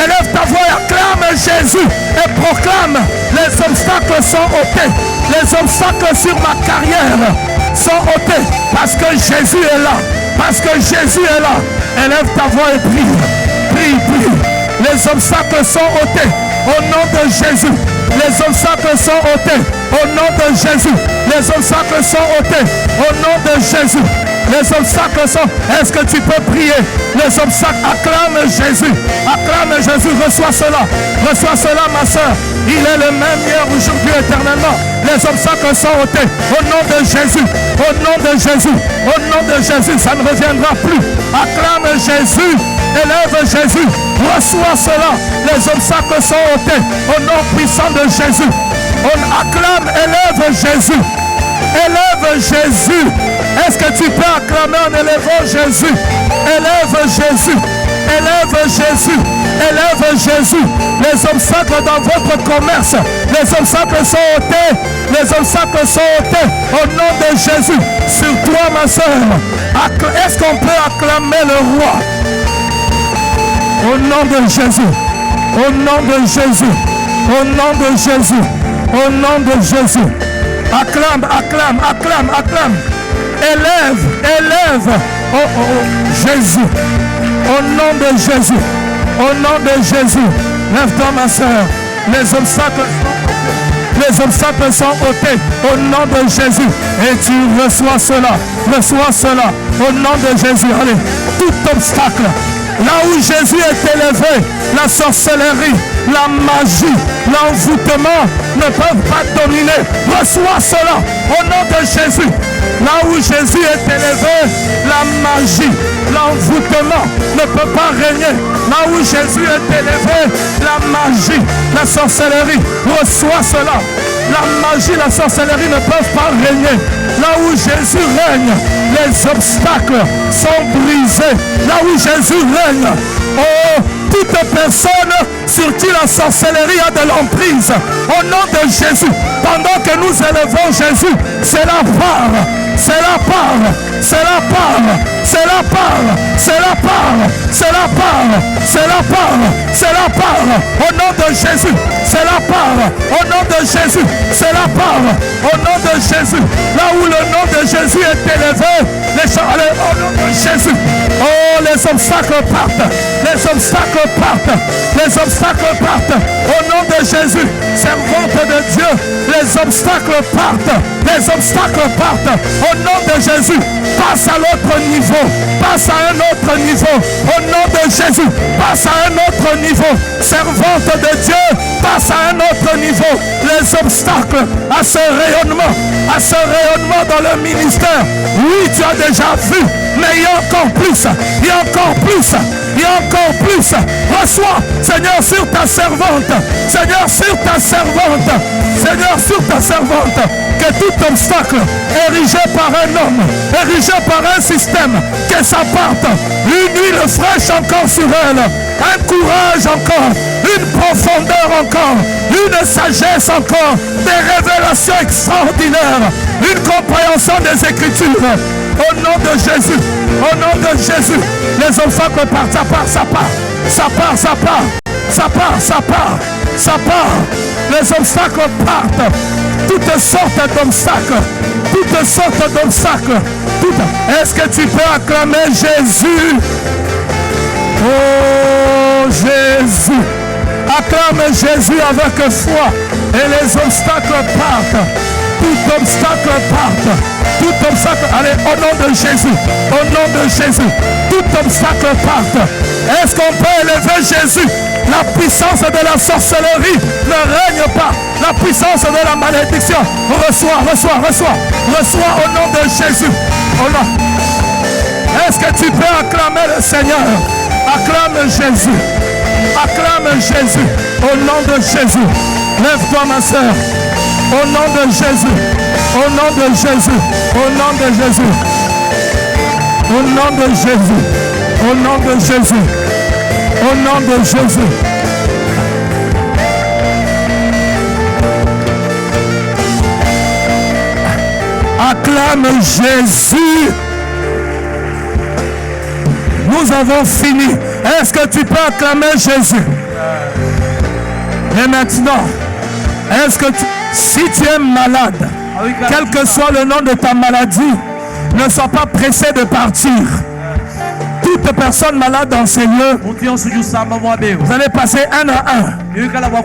Élève ta voix et acclame Jésus et proclame: les obstacles sont ôtés. Les obstacles sur ma carrière sont ôtés parce que Jésus est là. Élève ta voix et prie. Les obstacles sont ôtés au nom de Jésus. Les obstacles sont ôtés au nom de Jésus. Les obstacles sont ôtés au nom de Jésus. Les obstacles sont... Est-ce que tu peux prier? Les obstacles, acclame Jésus. Reçois cela ma soeur. Il est le même hier, aujourd'hui, éternellement. Les obstacles sont ôtés au nom de Jésus. Au nom de Jésus, ça ne reviendra plus. Acclame Jésus. Élève Jésus. Reçois cela. Les obstacles sont ôtés au nom puissant de Jésus. On acclame, élève Jésus. Est-ce que tu peux acclamer en élevant Jésus? Élève Jésus. Les obstacles dans votre commerce, les obstacles sont ôtés au nom de Jésus. Sur toi ma soeur, est-ce qu'on peut acclamer le roi? Au nom de Jésus. Acclame. Élève Oh, oh, oh, Jésus. Au nom de Jésus. Au nom de Jésus. Lève-toi, ma soeur. Les obstacles sont ôtés au nom de Jésus. Et tu reçois cela. Reçois cela au nom de Jésus. Allez, tout obstacle. Là où Jésus est élevé, la sorcellerie, la magie, l'envoûtement ne peuvent pas dominer. Reçois cela au nom de Jésus. Là où Jésus est élevé, la magie, l'envoûtement ne peut pas régner. Là où Jésus est élevé, la magie, la sorcellerie, reçois cela. La magie, la sorcellerie ne peuvent pas régner. Là où Jésus règne, les obstacles sont brisés. Là où Jésus règne, oh, toute personne sur qui la sorcellerie a de l'emprise, au nom de Jésus, pendant que nous élevons Jésus, c'est la part, c'est la part, c'est la part, c'est la part, c'est la part, c'est la part, c'est la part, c'est la part, au nom de Jésus, c'est la part, au nom de Jésus, c'est la part, au nom de Jésus, là où le nom de Jésus est élevé, allez, au nom de Jésus, oh, les obstacles partent, les obstacles partent, les obstacles partent, au nom de Jésus, servante de Dieu, les obstacles partent, les obstacles partent, au nom de Jésus, passe à l'autre niveau, passe à un autre niveau, au nom de Jésus, passe à un autre niveau, servante de Dieu, passe à un autre niveau, les obstacles à ce rayonnement dans le ministère, oui, tu as déjà vu, mais il y a encore plus, il y a encore plus, il y a encore plus, reçois, Seigneur, sur ta servante, Seigneur, sur ta servante, Seigneur, sur ta servante, que tout obstacle érigé par un homme, érigé par un système, que ça parte, une huile fraîche encore sur elle, un courage encore, une profondeur encore, une sagesse encore, des révélations extraordinaires, une compréhension des Écritures. Au nom de Jésus, au nom de Jésus, les obstacles partent, ça part, ça part, ça part, ça part, ça part, ça part, ça part, les obstacles partent, toutes sortes d'obstacles, toutes sortes d'obstacles, est-ce que tu peux acclamer Jésus? Oh Jésus, acclame Jésus avec foi et les obstacles partent. Tout obstacle parte, tout obstacle, allez, au nom de Jésus, au nom de Jésus, tout obstacle parte. Est-ce qu'on peut élever Jésus? La puissance de la sorcellerie ne règne pas, la puissance de la malédiction, reçois, reçois, reçois, reçois au nom de Jésus. Au nom. Est-ce que tu peux acclamer le Seigneur? Acclame Jésus, acclame Jésus, au nom de Jésus. Lève-toi ma soeur. Au nom de Jésus, au nom de Jésus, au nom de Jésus, au nom de Jésus, au nom de Jésus, au nom de Jésus. Acclame Jésus. Nous avons fini. Est-ce que tu peux acclamer Jésus? Et maintenant, est-ce que si tu es malade, quel que soit le nom de ta maladie, ne sois pas pressé de partir. Toute personne malade dans ces lieux, vous allez passer un à un.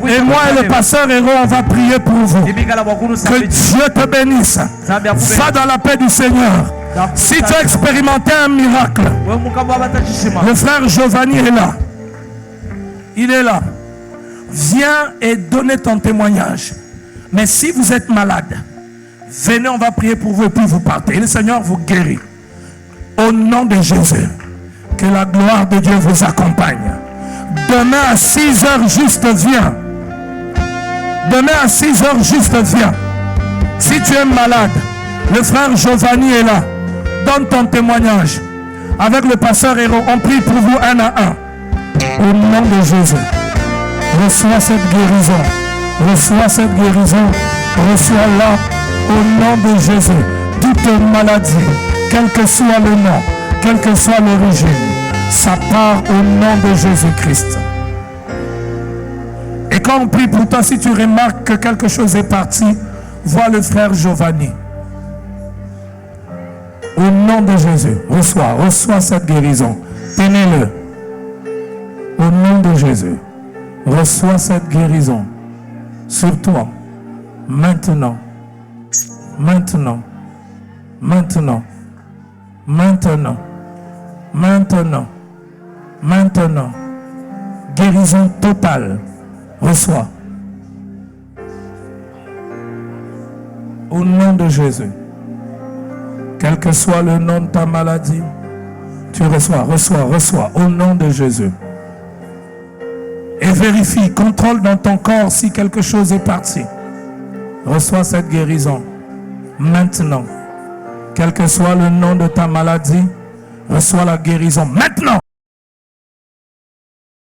Et moi et le pasteur Héros, on va prier pour vous. Que Dieu te bénisse. Va dans la paix du Seigneur. Si tu as expérimenté un miracle, le frère Giovanni est là. Il est là. Viens et donnez ton témoignage. Mais si vous êtes malade, venez, on va prier pour vous et puis vous partez. Et le Seigneur vous guérit. Au nom de Jésus, que la gloire de Dieu vous accompagne. Demain à 6 heures juste, viens. Demain à 6 heures juste, viens. Si tu es malade, le frère Giovanni est là. Donne ton témoignage. Avec le pasteur Héros, on prie pour vous un à un. Au nom de Jésus, reçois cette guérison. Reçois cette guérison. Reçois-la au nom de Jésus. Toute maladie, quel que soit le nom, quelle que soit l'origine, ça part au nom de Jésus-Christ. Et quand on prie pour toi, si tu remarques que quelque chose est parti, vois le frère Giovanni. Au Au nom de Jésus, reçois cette guérison. Tenez-le. Au nom de Jésus, reçois cette guérison sur toi. Maintenant. Maintenant. Maintenant. Maintenant. Maintenant. Maintenant. Guérison totale. Reçois. Au nom de Jésus. Quel que soit le nom de ta maladie, tu reçois. Au nom de Jésus. Et vérifie, contrôle dans ton corps si quelque chose est parti. Reçois cette guérison. Maintenant. Quel que soit le nom de ta maladie, reçois la guérison. Maintenant.